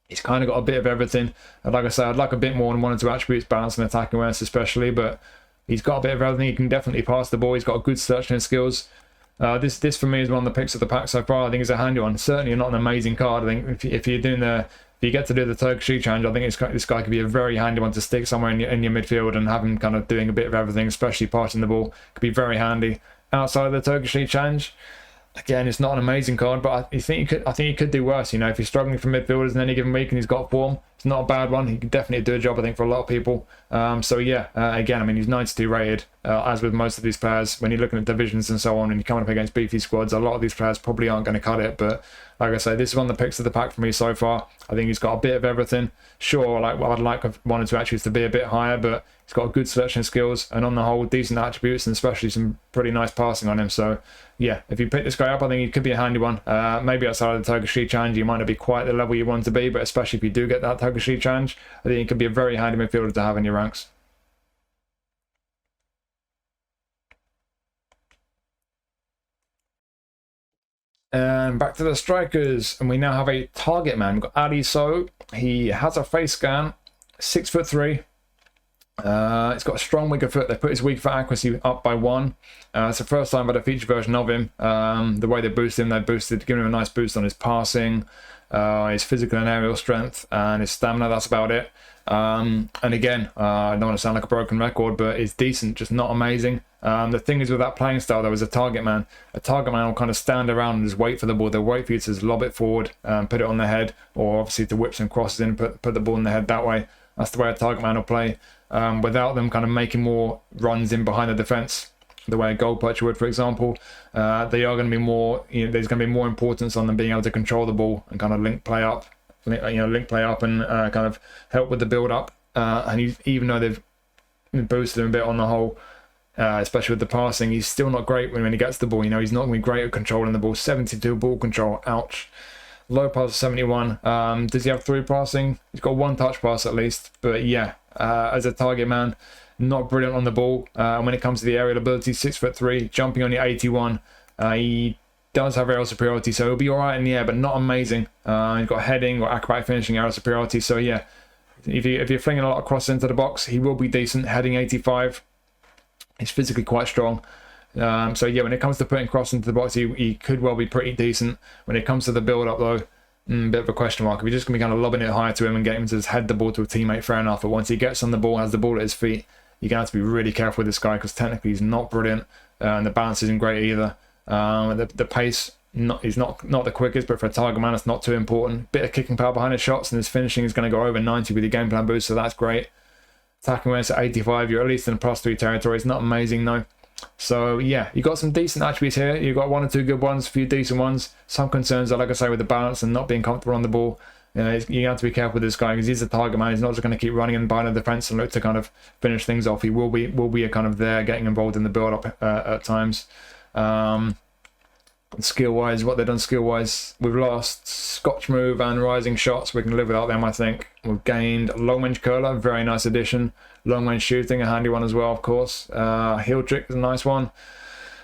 he's kind of got a bit of everything. And like I say, I'd like a bit more than one or two attributes, balance and attacking awareness especially, but he's got a bit of everything. He can definitely pass the ball. He's got a good searching skills. This for me is one of the picks of the pack so far. I think it's a handy one. Certainly not an amazing card. I think if you get to do the Turkish challenge, I think this guy could be a very handy one to stick somewhere in your midfield and have him kind of doing a bit of everything, especially passing the ball. Could be very handy. Outside of the Turkish challenge, again, it's not an amazing card, but I think he could do worse. You know, if he's struggling for midfielders in any given week and he's got form, it's not a bad one. He can definitely do a job, I think, for a lot of people. So yeah, again, I mean, he's 92 rated, as with most of these players. When you're looking at divisions and so on, and you're coming up against beefy squads, a lot of these players probably aren't going to cut it. But like I say, this is one of the picks of the pack for me so far. I think he's got a bit of everything. Sure, I'd like one or two attributes to be a bit higher, but he's got a good selection skills, and on the whole, decent attributes, and especially some pretty nice passing on him. So yeah, if you pick this guy up, I think he could be a handy one. Maybe outside of the Turkish challenge, you might not be quite the level you want to be, but especially if you do get that Turkish challenge, I think he could be a very handy midfielder to have in your ranks. And back to the strikers, and we now have a target man. We've got Ali Sowe. He has a face scan, 6'3". It's got a strong weaker foot. They put his weak foot accuracy up by 1. It's the first time I've had a feature version of him. The way they boosted him, giving him a nice boost on his passing, his physical and aerial strength, and his stamina. That's about it. And again, I don't want to sound like a broken record, but it's decent, just not amazing. The thing is with that playing style, though, is a target man will kind of stand around and just wait for the ball. They'll wait for you to just lob it forward, put it on the head, or obviously to whip some crosses in, put the ball in the head that way. That's the way a target man will play, without them kind of making more runs in behind the defence, the way a goal poacher would, for example. They are going to be more, there's going to be more importance on them being able to control the ball and kind of link play up and kind of help with the build up. And even though they've boosted him a bit on the whole, especially with the passing, he's still not great when he gets the ball. He's not going to be great at controlling the ball. 72 ball control, ouch. Low pass 71. Does he have through passing? He's got one touch pass at least. But yeah, as a target man, not brilliant on the ball. When it comes to the aerial ability, 6'3", jumping only 81. He does have aerial superiority, so he'll be all right in the air, but not amazing. He's got heading or acrobatic finishing, aerial superiority. So yeah, if you're flinging a lot of crosses into the box, he will be decent. Heading 85. He's physically quite strong. So yeah, when it comes to putting cross into the box, he could well be pretty decent. When it comes to the build-up, though, bit of a question mark. If you're just going to be kind of lobbing it higher to him and get him to just head the ball to a teammate, fair enough. But once he gets on the ball, has the ball at his feet, you're going to have to be really careful with this guy, because technically he's not brilliant, and the balance isn't great either. The pace, he's not the quickest, but for a target man, it's not too important. Bit of kicking power behind his shots, and his finishing is going to go over 90 with your game plan boost, so that's great. Attacking awareness at 85, you're at least in the +3 territory. It's not amazing though. So yeah, you got some decent attributes here. You've got one or two good ones, a few decent ones. Some concerns are, like I say, with the balance and not being comfortable on the ball. You have to be careful with this guy, because he's a target man. He's not just going to keep running in behind the defense and look to kind of finish things off. He will be a kind of there, getting involved in the build-up at times. Skill-wise, what they've done skill-wise, we've lost Scotch move and rising shots. We can live without them, I think. We've gained long-range curler, very nice addition. Long-range shooting, a handy one as well, of course. Heel trick is a nice one.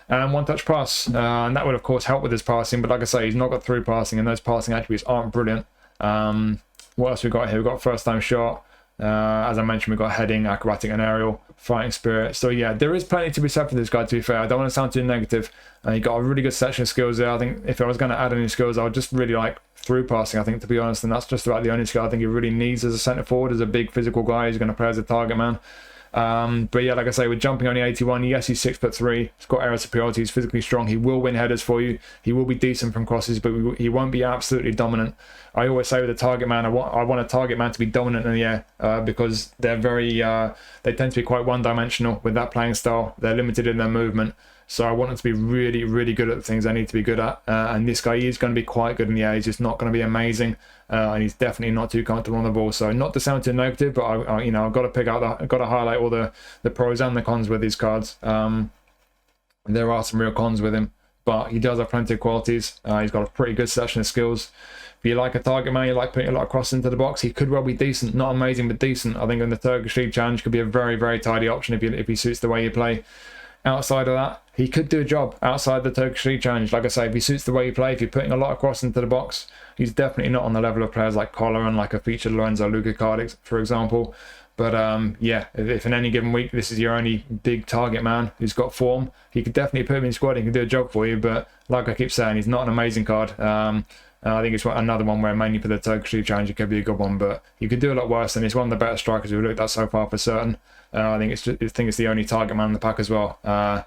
And one-touch pass. And that would, of course, help with his passing. But like I say, he's not got through passing, and those passing attributes aren't brilliant. What else we got here? We've got first-time shot. As I mentioned, we've got heading, acrobatic and aerial, fighting spirit. So yeah, there is plenty to be said for this guy, to be fair. I don't want to sound too negative. He got a really good section of skills there. I think if I was going to add any skills, I would just really like through passing, I think, to be honest. And that's just about the only skill I think he really needs as a centre forward, as a big physical guy who's going to play as a target man. But yeah, like I say, with jumping only 81, yes, he's 6'3". He's got aerial superiority. He's physically strong. He will win headers for you. He will be decent from crosses, but he won't be absolutely dominant. I always say with a target man, I want a target man to be dominant in the air because they're very they tend to be quite one-dimensional with that playing style. They're limited in their movement. So I want them to be really, really good at the things they need to be good at. And this guy is going to be quite good in the air. He's just not going to be amazing. And he's definitely not too comfortable on the ball. So not to sound too negative, but I've got to pick out I've got to highlight all the pros and the cons with these cards. There are some real cons with him, but he does have plenty of qualities. He's got a pretty good selection of skills. If you like a target man, you like putting a lot of crosses into the box, he could well be decent. Not amazing, but decent. I think in the Turkish League Challenge could be a very, very tidy option if he suits the way you play. Outside of that, he could do a job outside the Turkish League Challenge. Like I say, if he suits the way you play, if you're putting a lot of cross into the box, he's definitely not on the level of players like Collar and like a featured Lorenzo Luca card, for example. But yeah, if in any given week this is your only big target man who's got form, he could definitely put him in your squad. He can do a job for you. But like I keep saying, he's not an amazing card. I think it's another one where mainly for the Turkish League Challenge it could be a good one, but you could do a lot worse. And he's one of the better strikers we've looked at so far for certain. I think it's the only target man in the pack as well. And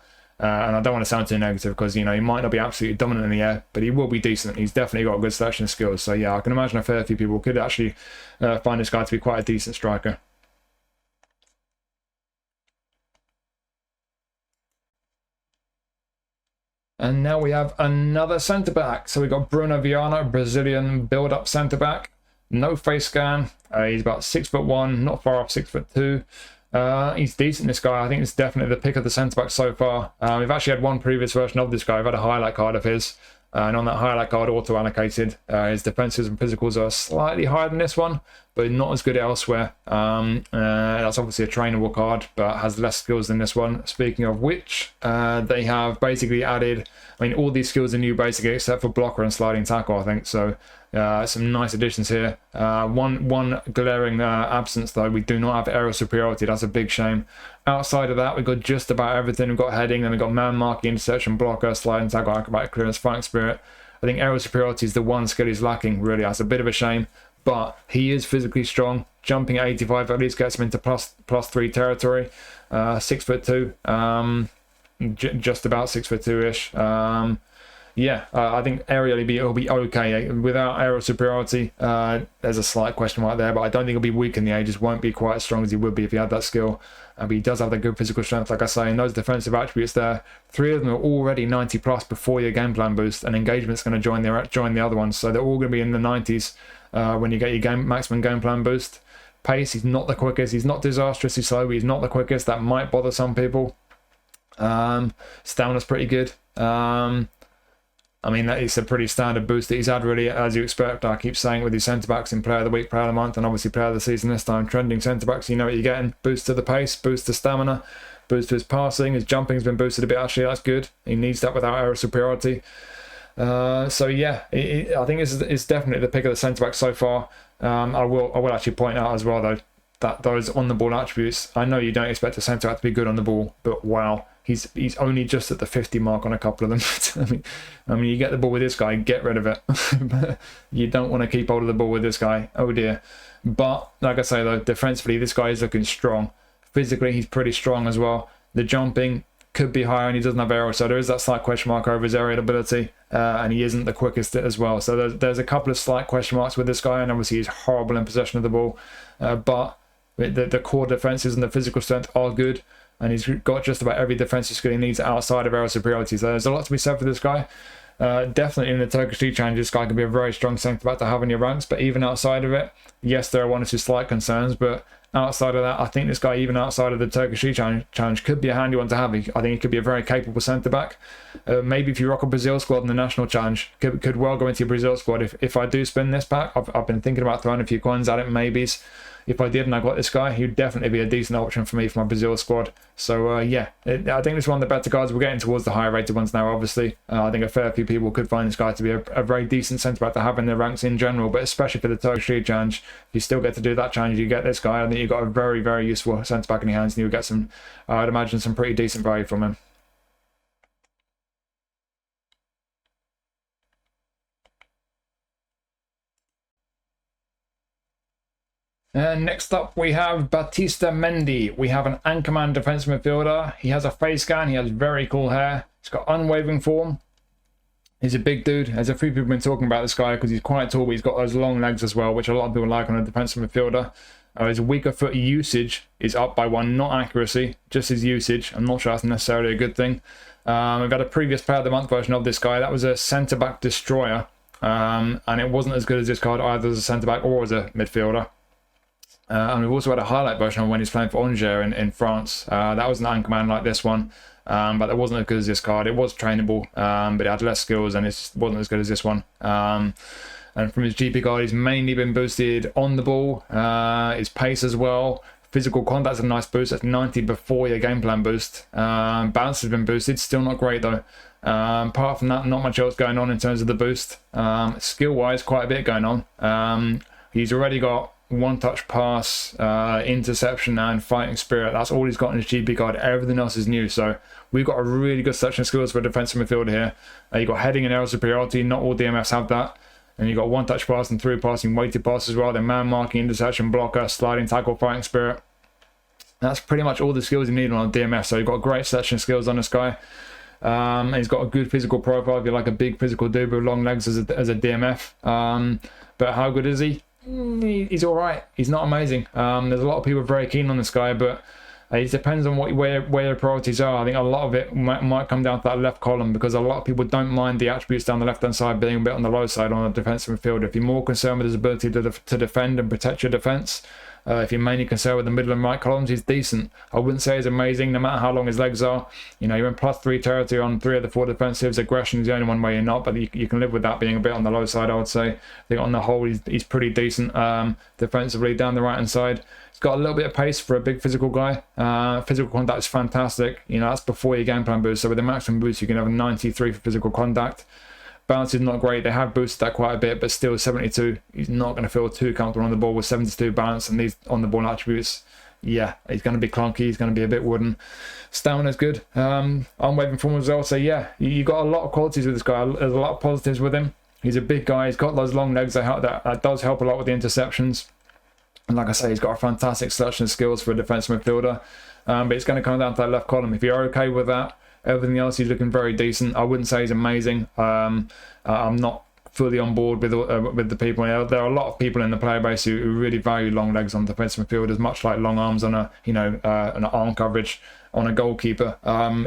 I don't want to sound too negative because, he might not be absolutely dominant in the air, but he will be decent. He's definitely got a good selection of skills. So yeah, I can imagine a fair few people could actually find this guy to be quite a decent striker. And now we have another centre-back. So we've got Bruno Viana, Brazilian build-up centre-back. No face scan. He's about 6'1", not far off 6'2". He's decent, this guy. I think it's definitely the pick of the centre-back so far. We've actually had one previous version of this guy. We've had a highlight card of his. And on that highlight card, auto-allocated, his defences and physicals are slightly higher than this one, but not as good elsewhere. That's obviously a trainable card, but has less skills than this one. Speaking of which, they have basically added, all these skills are new basically, except for blocker and sliding tackle, I think. So some nice additions here. One glaring absence though, we do not have aerial superiority. That's a big shame. Outside of that, we've got just about everything. We've got heading, then we've got man marking, interception, blocker, sliding tackle, acrobatic clearance, fighting spirit. I think aerial superiority is the one skill he's lacking, really. That's a bit of a shame, but he is physically strong. Jumping at 85 at least gets him into plus 3 territory. 6'2", just about 6'2"-ish. I think aerially he'll be okay. Without aerial superiority, there's a slight question mark there, but I don't think he'll be weak in the air. He just won't be quite as strong as he would be if he had that skill. But he does have the good physical strength, like I say, and those defensive attributes there. 3 of them are already 90 plus before your game plan boost, and engagement's going to join the other ones, so they're all going to be in the 90s when you get your maximum game plan boost. Pace, he's not the quickest. He's not disastrously slow, but he's not the quickest. That might bother some people. Stamina's pretty good. It's a pretty standard boost that he's had, really, as you expect. I keep saying with his centre-backs in Player of the Week, Player of the Month, and obviously Player of the Season this time. Trending centre-backs, you know what you're getting. Boost to the pace, boost to stamina, boost to his passing. His jumping's been boosted a bit, actually. That's good. He needs that without aerial superiority. I think it's definitely the pick of the centre-backs so far. I will actually point out as well, though, that those on-the-ball attributes, I know you don't expect a centre-back to be good on the ball, but wow. He's only just at the 50 mark on a couple of them. You get the ball with this guy, get rid of it. But you don't want to keep hold of the ball with this guy. Oh dear. But like I say though, defensively this guy is looking strong. Physically he's pretty strong as well. The jumping could be higher and he doesn't have aerial, so there is that slight question mark over his aerial ability, and he isn't the quickest as well. So there's a couple of slight question marks with this guy, and obviously he's horrible in possession of the ball. But the core defenses and the physical strength are good. And he's got just about every defensive skill he needs outside of aerial superiority. So there's a lot to be said for this guy. Definitely in the Turkish League Challenge, this guy can be a very strong centre-back to have in your ranks. But even outside of it, yes, there are 1 or 2 slight concerns. But outside of that, I think this guy, even outside of the Turkish League Challenge, could be a handy one to have. I think he could be a very capable centre-back. Maybe if you rock a Brazil squad in the National Challenge, could well go into your Brazil squad. If I do spin this pack, I've been thinking about throwing a few coins at it, maybes. if I did and I got this guy, he'd definitely be a decent option for me for my Brazil squad. So yeah, I think it's one of the better cards. We're getting towards the higher rated ones now, obviously. I think a fair few people could find this guy to be a very decent centre-back to have in their ranks in general, but especially for the Turkish League challenge, if you still get to do that challenge, you get this guy. I think you've got a very, very useful centre-back in your hands, and you'll get some, I'd imagine, some pretty decent value from him. And next up, we have Batista Mendy. We have an anchorman defensive midfielder. He has a face scan. He has very cool hair. He's got unwavering form. He's a big dude. There's a few people have been talking about this guy because he's quite tall, but he's got those long legs as well, which a lot of people like on a defensive midfielder. His weaker foot usage is up by 1, not accuracy, just his usage. I'm not sure that's necessarily a good thing. We've got a previous Player of the Month version of this guy. That was a centre-back destroyer, and it wasn't as good as this card either as a centre-back or as a midfielder. And we've also had a highlight version of when he's playing for Angers in France. That was an anchorman like this one, but it wasn't as good as this card. It was trainable, but it had less skills and it wasn't as good as this one. And from his GP card, he's mainly been boosted on the ball, his pace as well. Physical contact's a nice boost. That's 90 before your game plan boost. Balance has been boosted, still not great though. Apart from that, not much else going on in terms of the boost. Skill-wise, quite a bit going on. He's already got one-touch pass, interception, and fighting spirit. That's all he's got in his GP card. Everything else is new. So we've got a really good selection of skills for a defensive midfielder here. You've got heading and aerial superiority. Not all DMFs have that. And you've got one-touch pass and through passing, weighted pass as well. Then man marking, interception, blocker, sliding tackle, fighting spirit. That's pretty much all the skills you need on a DMF. So you've got a great selection of skills on this guy. He's got a good physical profile if you like a big physical dude with long legs as a DMF. But how good is he? He's all right. He's not amazing. There's a lot of people very keen on this guy, but it depends on where your priorities are. I think a lot of it might come down to that left column, because a lot of people don't mind the attributes down the left-hand side being a bit on the low side on a defensive midfielder. If you're more concerned with his ability to defend and protect your defence, if you're mainly concerned with the middle and right columns, he's decent. I wouldn't say he's amazing, no matter how long his legs are. You know, you're in +3 territory on 3 of the 4 defensives. Aggression is the only one where you're not, but you can live with that being a bit on the low side, I would say. I think on the whole, he's pretty decent defensively down the right-hand side. He's got a little bit of pace for a big physical guy. Physical contact is fantastic. You know, that's before your game plan boost. So with the maximum boost, you can have a 93 for physical contact. Balance is not great. They have boosted that quite a bit, but still 72. He's not going to feel too comfortable on the ball with 72 balance and these on the ball attributes. Yeah, he's going to be clunky. He's going to be a bit wooden. Stamina's good. Unwavering form as well. So yeah, you got a lot of qualities with this guy. There's a lot of positives with him. He's a big guy. He's got those long legs. That does help a lot with the interceptions. And like I say, he's got a fantastic selection of skills for a defensive midfielder. But it's going to come down to that left column. If you're okay with that, everything else, he's looking very decent. I wouldn't say he's amazing. I'm not fully on board with the people. There are a lot of people in the player base who really value long legs on defensive midfielders, much like long arms on an arm coverage on a goalkeeper.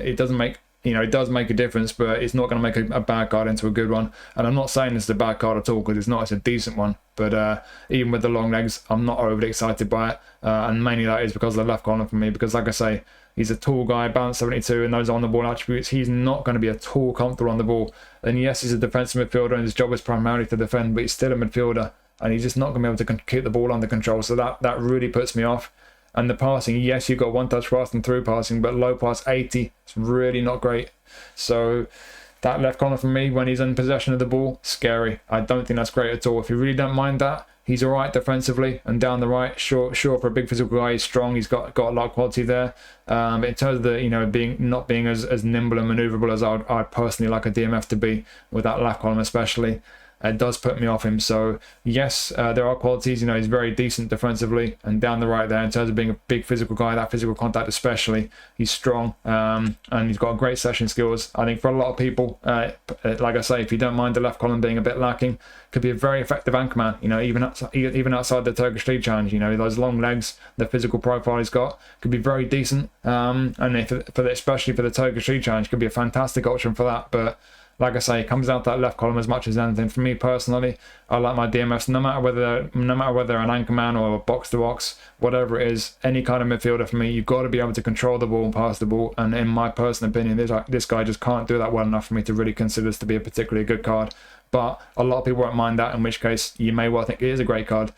It doesn't make it does make a difference, but it's not going to make a bad card into a good one. And I'm not saying this is a bad card at all, because it's not. It's a decent one. But even with the long legs, I'm not overly excited by it. And mainly that is because of the left column for me. Because like I say, he's a tall guy, balance 72, and those on the ball attributes. He's not going to be a tall, comfortable on the ball. And yes, he's a defensive midfielder, and his job is primarily to defend, but he's still a midfielder, and he's just not going to be able to keep the ball under control. So that really puts me off. And the passing, yes, you've got one-touch pass and through passing, but low pass 80, it's really not great. So that left corner for me, when he's in possession of the ball, scary. I don't think that's great at all. If you really don't mind that, he's all right defensively, and down the right, sure, for a big physical guy, he's strong. He's got a lot of quality there. But in terms of the not being as nimble and manoeuvrable as I'd personally like a DMF to be, with that left column especially, it does put me off him. So yes, there are qualities. He's very decent defensively, and down the right there, in terms of being a big physical guy, that physical contact especially, he's strong, and he's got great session skills. I think for a lot of people, like I say, if you don't mind the left column being a bit lacking, could be a very effective anchorman. Even outside the Turkish League challenge, those long legs, the physical profile he's got, could be very decent. And especially for the Turkish League challenge, could be a fantastic option for that. But like I say, it comes down to that left column as much as anything. For me personally, I like my DMFs, no matter whether an anchorman or a box-to-box, whatever it is, any kind of midfielder for me, you've got to be able to control the ball and pass the ball. And in my personal opinion, this guy just can't do that well enough for me to really consider this to be a particularly good card. but a lot of people won't mind that, in which case you may well think it is a great card.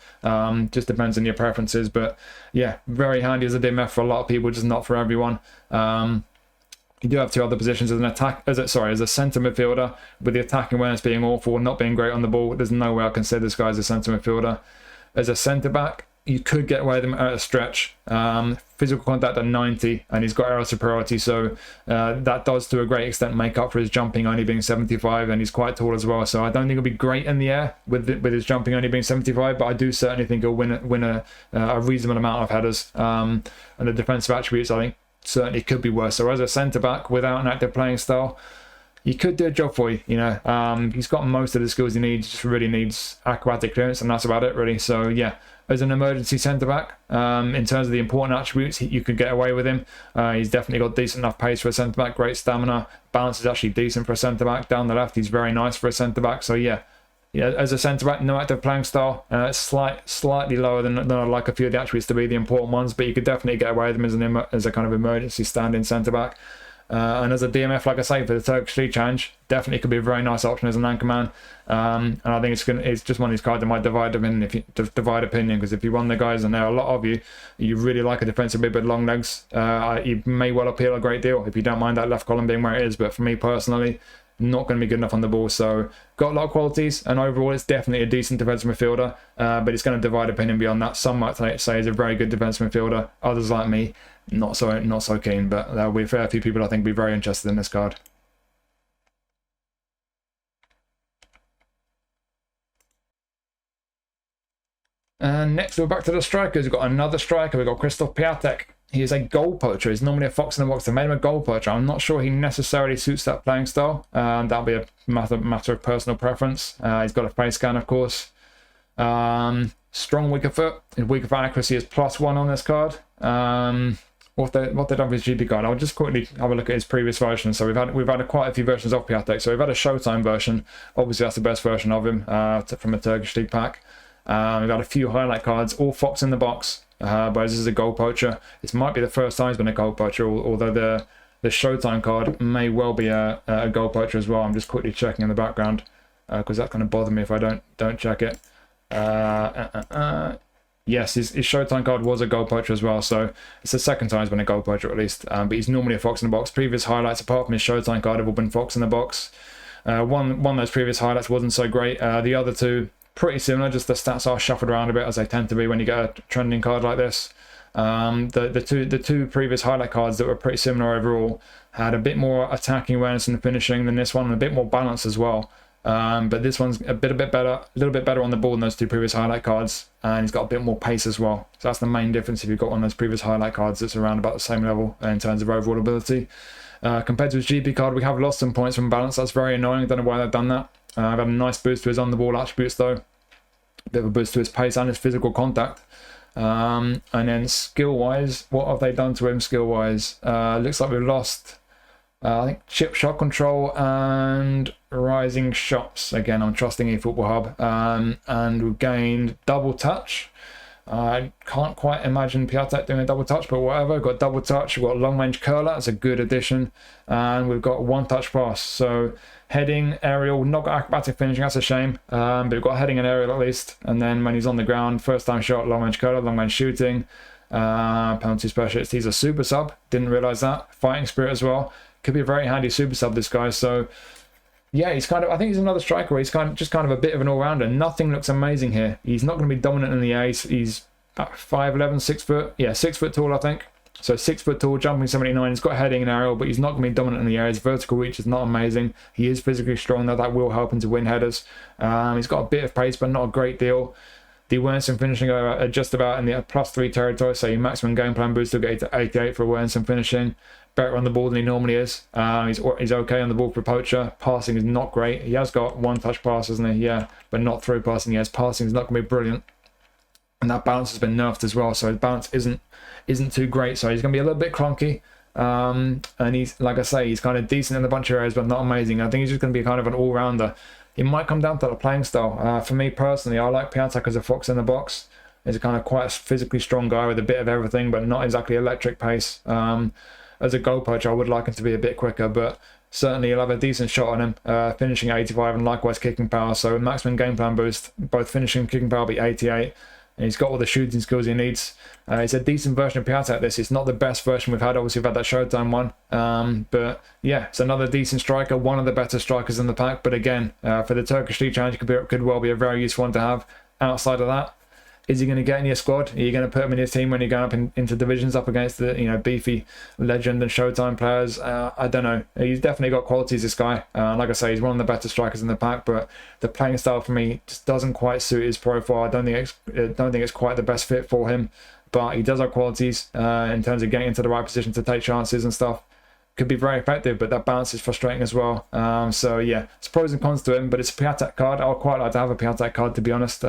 Just depends on your preferences, but yeah, very handy as a DMF for a lot of people, just not for everyone. You do have two other positions as a centre midfielder, with the attacking awareness being awful, not being great on the ball. There's no way I consider this guy as a centre midfielder. As a centre back, you could get away with him at a stretch. Physical contact at 90, and he's got aerial superiority, so that does to a great extent make up for his jumping only being 75, and he's quite tall as well. So I don't think he'll be great in the air with his jumping only being 75, but I do certainly think he'll win a reasonable amount of headers. And the defensive attributes, I think, certainly could be worse. So as a centre back without an active playing style, he could do a job for you. He's got most of the skills he needs, just really needs acrobatic clearance, and that's about it really. So yeah, as an emergency centre back, in terms of the important attributes, you could get away with him. He's definitely got decent enough pace for a centre back, great stamina, balance is actually decent for a centre back. Down the left, he's very nice for a centre back. So yeah, as a centre back, no active playing style, slightly lower than I'd like a few of the attributes to be the important ones, but you could definitely get away with him as a kind of emergency stand-in centre back. And as a DMF, like I say, for the Turkish League Challenge, definitely could be a very nice option as an anchor man. And I think it's just one of these cards that might divide opinion, because if you're one of the guys, and there are a lot of you really like a defensive mid with long legs, you may well appeal a great deal if you don't mind that left column being where it is. But for me personally, not going to be good enough on the ball. So got a lot of qualities, and overall it's definitely a decent defensive midfielder, but it's going to divide opinion beyond that. Some might say he's a very good defensive midfielder, others like me not so keen, but there'll be a fair few people I think be very interested in this card. And next we're back to the strikers. We've got another striker. We've got Krzysztof Piątek. He is a goal poacher. He's normally a fox in the box. They made him a goal poacher. I'm not sure he necessarily suits that playing style. That'll be a matter of personal preference. He's got a face scan, of course. Strong weaker foot. His weaker foot accuracy is +1 on this card. What they done with his GP card? I'll just quickly have a look at his previous version. So we've had quite a few versions of Piątek. So we've had a Showtime version. Obviously, that's the best version of him from a Turkish League pack. We've had a few highlight cards, all fox in the box. But this is a goal poacher. This might be the first time he's been a goal poacher, although the Showtime card may well be a goal poacher as well. I'm just quickly checking in the background because that's going to bother me if I don't check it. Yes, his Showtime card was a goal poacher as well, so it's the second time he's been a goal poacher at least. But he's normally a fox in the box. Previous highlights, apart from his Showtime card, have all been fox in the box. One of those previous highlights wasn't so great. The other two, pretty similar, just the stats are shuffled around a bit, as they tend to be when you get a trending card like this. The two previous highlight cards that were pretty similar overall had a bit more attacking awareness and finishing than this one, and a bit more balance as well. But this one's a little bit better on the ball than those two previous highlight cards, and he's got a bit more pace as well. So that's the main difference if you've got one of those previous highlight cards that's around about the same level in terms of overall ability. Compared to his GP card, we have lost some points from balance. That's very annoying. I don't know why they've done that. I've had a nice boost to his on-the-ball attributes though. A bit of a boost to his pace and his physical contact. And then skill-wise, what have they done to him skill-wise? Looks like we've lost, I think, chip shot control and rising shots. Again, I'm trusting eFootball Hub. And we've gained double touch. I can't quite imagine Piątek doing a double touch, but whatever. We've got double touch, we've got long range curler, that's a good addition, and we've got one touch pass. So heading, aerial, not got acrobatic finishing, that's a shame, but we've got heading and aerial at least. And then when he's on the ground, first time shot, long range curler, long range shooting, penalty specialist. He's a super sub, didn't realise that. Fighting spirit as well, could be a very handy super sub, this guy. So yeah, he's kind of, I think he's another striker where he's kind of a bit of an all-rounder. Nothing looks amazing here. He's not going to be dominant in the air. He's about 5'11", 6 foot. Yeah, 6 foot tall, I think. So 6 foot tall, jumping 79. He's got heading and aerial, but he's not going to be dominant in the air. His vertical reach is not amazing. He is physically strong, though. That will help him to win headers. He's got a bit of pace, but not a great deal. The awareness and finishing are just about in the +3 territory, so your maximum game plan boost will get to 88 for awareness and finishing. Better on the ball than he normally is. He's okay on the ball for a poacher. Passing is not great. He has got one touch pass, hasn't he? Yeah, but not through passing. Yes, passing is not going to be brilliant. And that balance has been nerfed as well, so his balance isn't too great. So he's going to be a little bit clunky. And he's, like I say, he's kind of decent in a bunch of areas, but not amazing. I think he's just going to be kind of an all-rounder. It might come down to the playing style. For me personally, I like Piątek as a fox in the box. He's a kind of quite a physically strong guy with a bit of everything, but not exactly electric pace. As a goal poacher, I would like him to be a bit quicker, but certainly he'll have a decent shot on him, finishing at 85 and likewise kicking power. So maximum game plan boost, both finishing and kicking power will be 88. And he's got all the shooting skills he needs. It's a decent version of Piątek. This it's not the best version we've had. Obviously, we've had that Showtime one. But yeah, it's another decent striker, one of the better strikers in the pack. But again, for the Turkish League Challenge, could well be a very useful one to have. Outside of that, is he going to get in your squad? Are you going to put him in your team when you're going up into divisions up against the beefy legend and Showtime players? I don't know. He's definitely got qualities, this guy. Like I say, he's one of the better strikers in the pack, but the playing style for me just doesn't quite suit his profile. I don't think it's quite the best fit for him, but he does have qualities in terms of getting into the right position to take chances and stuff. Could be very effective, but that balance is frustrating as well. So yeah, it's pros and cons to him, but it's a Piątek card. I would quite like to have a Piątek card, to be honest.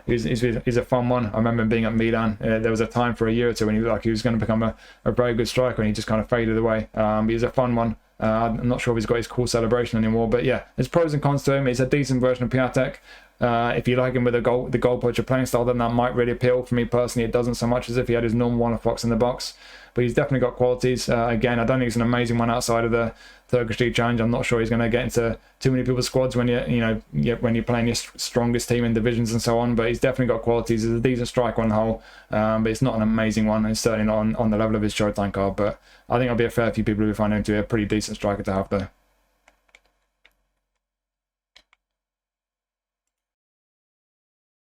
He's a fun one. I remember him being at Milan. There was a time for a year or two when he looked like he was going to become a very good striker, and he just kind of faded away. But he's a fun one. I'm not sure if he's got his cool celebration anymore, but yeah, there's pros and cons to him. It's a decent version of Piątek. If you like him with the goal poacher playing style, then that might really appeal. For me personally, it doesn't so much as if he had his normal one of Fox in the box. But he's definitely got qualities. Again, I don't think he's an amazing one outside of the Turkish League Challenge. I'm not sure he's going to get into too many people's squads when you're playing your strongest team in divisions and so on. But he's definitely got qualities. He's a decent striker on the whole, but it's not an amazing one. And it's certainly not on the level of his Showtime card. But I think there'll be a fair few people who find him to be a pretty decent striker to have though.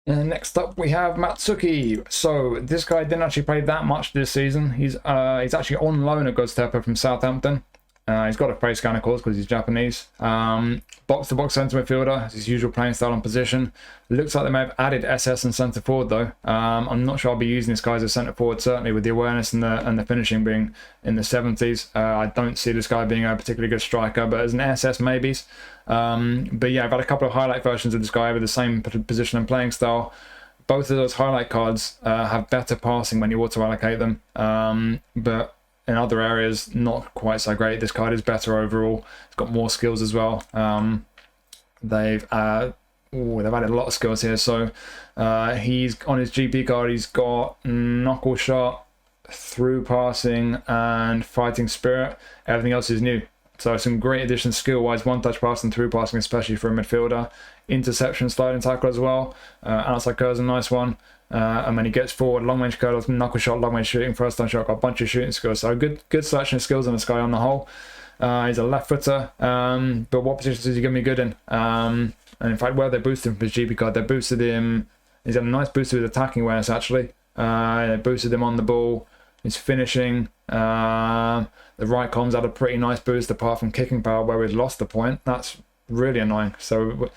And next up we have Matsuki. So this guy didn't actually play that much this season. He's actually on loan at Göztepe from Southampton. He's got a face scan, of course, because he's Japanese. Box-to-box centre midfielder, his usual playing style and position. Looks like they may have added SS and centre forward though. I'm not sure I'll be using this guy as a centre forward, certainly with the awareness and the finishing being in the 70s. I don't see this guy being a particularly good striker, but as an SS maybe. But yeah, I've had a couple of highlight versions of this guy with the same position and playing style. Both of those highlight cards have better passing when you auto allocate them, but in other areas not quite so great. This card is better overall. It's got more skills as well. They've added a lot of skills here. So he's on his GP card. He's got knuckle shot, through passing, and fighting spirit. Everything else is new. So some great additions skill-wise, one-touch passing, through passing, especially for a midfielder. Interception, sliding tackle as well. Outside curl is a nice one. And when he gets forward, long-range curl, knuckle shot, long-range shooting, first-time shot, got a bunch of shooting skills. So good selection of skills on this guy on the whole. He's a left footer, but what positions is he going to be good in? And in fact, where they boosted him for his GP card, they boosted him. He's had a nice boost with attacking awareness, actually. They boosted him on the ball. His finishing. The right columns had a pretty nice boost apart from kicking power, where we'd lost the point. That's really annoying. So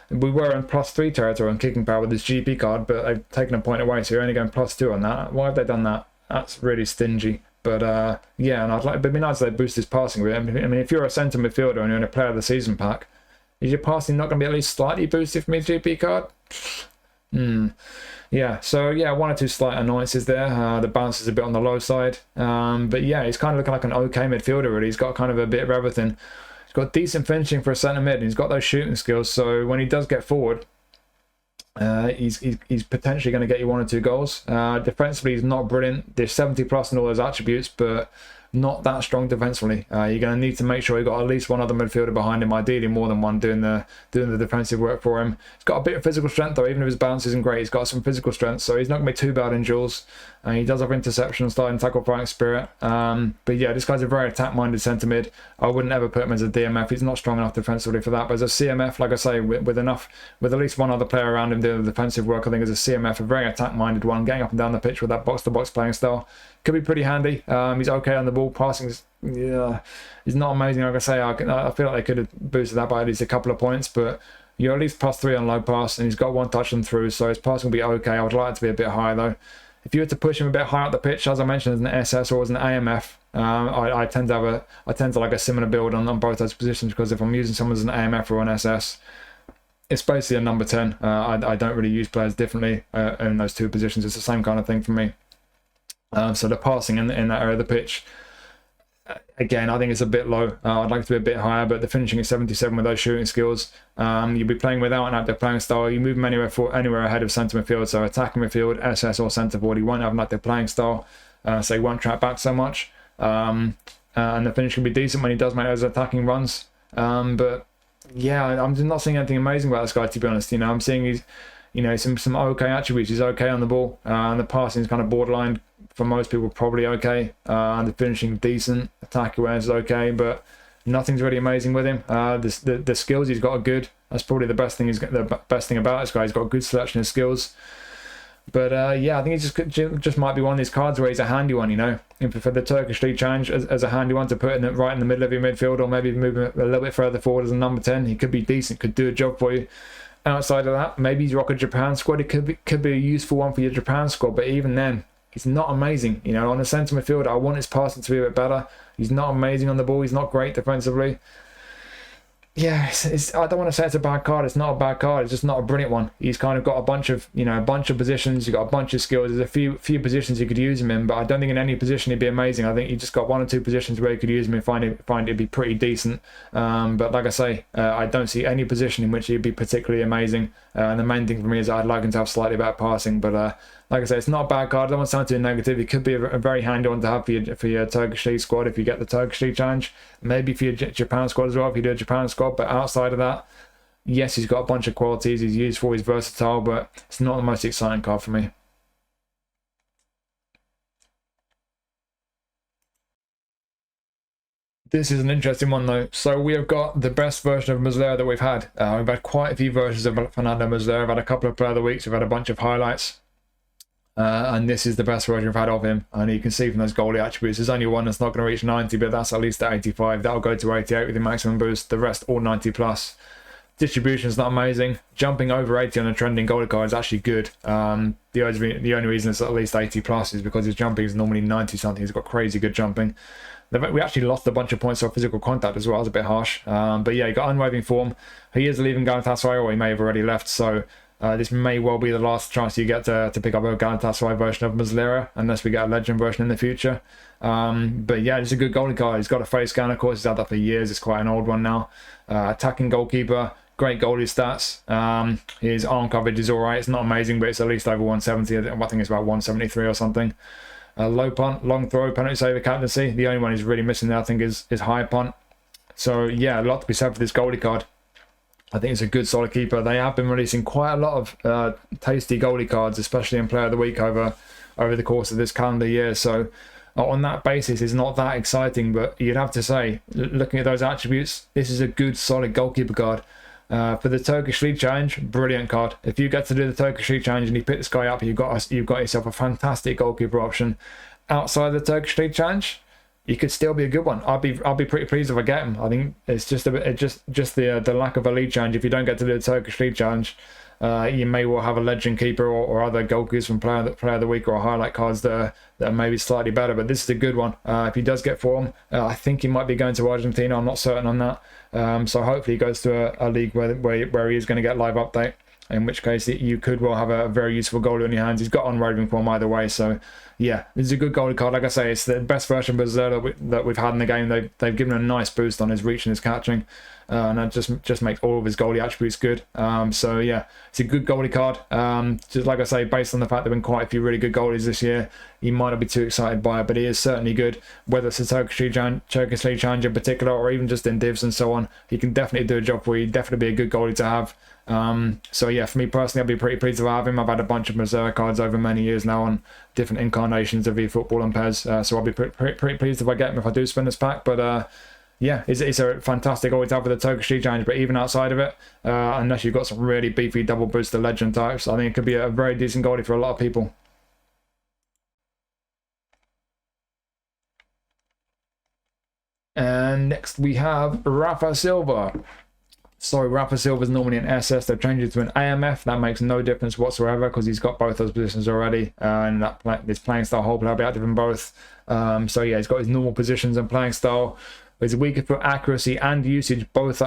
we were in +3 territory on kicking power with his GP card, but they've taken a point away, so you're only going +2 on that. Why have they done that? That's really stingy. But yeah, and it'd be nice if they boost his passing. I mean, if you're a centre midfielder and you're in a player of the season pack, is your passing not going to be at least slightly boosted from his GP card? Yeah, so yeah, one or two slight annoyances there. The balance is a bit on the low side. But yeah, he's kind of looking like an okay midfielder, really. He's got kind of a bit of everything. He's got decent finishing for a centre mid, and he's got those shooting skills. So when he does get forward, he's potentially going to get you 1 or 2 goals. Defensively, he's not brilliant. There's 70 plus in all those attributes, but not that strong defensively. You're going to need to make sure you've got at least one other midfielder behind him, ideally more than one doing the defensive work for him. He's got a bit of physical strength though, even if his balance isn't great. He's got some physical strength, so he's not going to be too bad in duels. He does have interception, sliding tackle, fighting spirit. But yeah, this guy's a very attack-minded centre mid. I wouldn't ever put him as a DMF. He's not strong enough defensively for that. But as a CMF, like I say, with at least one other player around him doing the defensive work, I think as a CMF, a very attack-minded one, getting up and down the pitch with that box-to-box playing style, could be pretty handy. He's okay on the ball. Passing is he's not amazing. Like I say, I feel like they could have boosted that by at least a couple of points, but you're at least +3 on low pass, and he's got one touch and through, so his passing will be okay. I would like it to be a bit higher though. If you were to push him a bit higher up the pitch, as I mentioned, as an SS or as an AMF, I tend to like a similar build on both those positions, because if I'm using someone as an AMF or an SS, it's basically a number 10. I don't really use players differently in those two positions. It's the same kind of thing for me. So the passing in that area of the pitch, again, I think it's a bit low. I'd like it to be a bit higher, but the finishing is 77 with those shooting skills. You'll be playing without an active playing style. You move him anywhere ahead of centre midfield, so attacking midfield, SS or centre forward. He won't have an active playing style, so he won't track back so much. and the finish can be decent when he does make those attacking runs. But yeah, I'm just not seeing anything amazing about this guy, to be honest. I'm seeing he's, some okay attributes. He's okay on the ball, and the passing is kind of borderline for most people, probably okay. And the finishing decent, attack awareness is okay, but nothing's really amazing with him. The skills he's got are good. That's probably the best thing. The best thing about this guy. He's got a good selection of skills. But yeah, I think he just might be one of these cards where he's a handy one, for the Turkish League Challenge as a handy one to put in right in the middle of your midfield, or maybe move him a little bit further forward as a number 10. He could be decent, could do a job for you. Outside of that, maybe he's rock a Japan squad. It could be a useful one for your Japan squad, but even then, he's not amazing. On the centre midfield, I want his passing to be a bit better. He's not amazing on the ball. He's not great defensively. Yeah, I don't want to say it's a bad card. It's not a bad card. It's just not a brilliant one. He's kind of got a bunch of positions. You've got a bunch of skills. There's a few positions you could use him in, but I don't think in any position he'd be amazing. I think you just got 1 or 2 positions where you could use him and find it'd be pretty decent. But like I say, I don't see any position in which he'd be particularly amazing. And the main thing for me is I'd like him to have slightly better passing. But like I say, it's not a bad card. I don't want to sound too negative. It could be a very handy one to have for your Turkish League squad if you get the Turkish League Challenge. Maybe for your Japan squad as well if you do a Japan squad. But outside of that, yes, he's got a bunch of qualities. He's useful. He's versatile, but it's not the most exciting card for me. This is an interesting one though. So we have got the best version of Muslera that we've had. We've had quite a few versions of Fernando Muslera. We've had a couple of Player of the Weeks. We've had a bunch of highlights. And this is the best version we've had of him. And you can see from those goalie attributes, there's only one that's not going to reach 90, but that's at least at 85. That'll go to 88 with the maximum boost. The rest all 90 plus. Distribution's not amazing. Jumping over 80 on a trending goalie card is actually good. The only reason it's at least 80 plus is because his jumping is normally 90 something. He's got crazy good jumping. We actually lost a bunch of points off physical contact as well. That was a bit harsh. But yeah, he got unwavering form. He is leaving Galatasaray, or he may have already left. So this may well be the last chance you get to pick up a Galatasaray version of Muslera, unless we get a legend version in the future. But yeah, it's a good goalie card. He's got a face scan, of course. He's had that for years. It's quite an old one now. Attacking goalkeeper, great goalie stats. His arm coverage is all right. It's not amazing, but it's at least over 170. I think it's about 173 or something. Low punt, long throw, penalty saver, captaincy. The only one he's really missing there, I think, is high punt. So yeah, a lot to be said for this goalie card. I think it's a good solid keeper. They have been releasing quite a lot of tasty goalie cards, especially in Player of the Week over the course of this calendar year. So on that basis, it's not that exciting, but you'd have to say, looking at those attributes, this is a good solid goalkeeper card. For the Turkish League Challenge, brilliant card. If you get to do the Turkish League Challenge and you pick this guy up, you've got yourself a fantastic goalkeeper option. Outside the Turkish League Challenge, you could still be a good one. I'll be pretty pleased if I get him. I think it's just the lack of a league challenge. If you don't get to do the Turkish League Challenge, you may well have a legend keeper or other goalkeepers from Player of the Week or highlight cards that are maybe slightly better. But this is a good one. If he does get form, I think he might be going to Argentina. I'm not certain on that. So hopefully he goes to a league where he is going to get live update. In which case you could well have a very useful goalie on your hands. He's got unwavering form either way. So yeah, this is a good goalie card. Like I say, it's the best version of Muslera that we've had in the game. They've given a nice boost on his reach and his catching. And that just makes all of his goalie attributes good. So yeah, it's a good goalie card. Just like I say, based on the fact there have been quite a few really good goalies this year, you might not be too excited by it, but he is certainly good. Whether it's a Turkish League Challenge in particular, or even just in divs and so on, he can definitely do a job for you. Definitely be a good goalie to have. So yeah, for me personally, I'd be pretty pleased to have him. I've had a bunch of Muslera cards over many years now on different incarnations of eFootball and PES. So I'll be pretty pleased if I get him if I do spin this pack. But yeah, it's a fantastic goalie to have for the Turkish League Challenge. But even outside of it, unless you've got some really beefy double booster legend types, I think it could be a very decent goalie for a lot of people. And next we have Rafa Silva. So Rafa Silva is normally an SS. They've changed it to an AMF. That makes no difference whatsoever because he's got both those positions already. And this playing style hole will be active in both. So yeah, he's got his normal positions and playing style. His weaker foot accuracy and usage both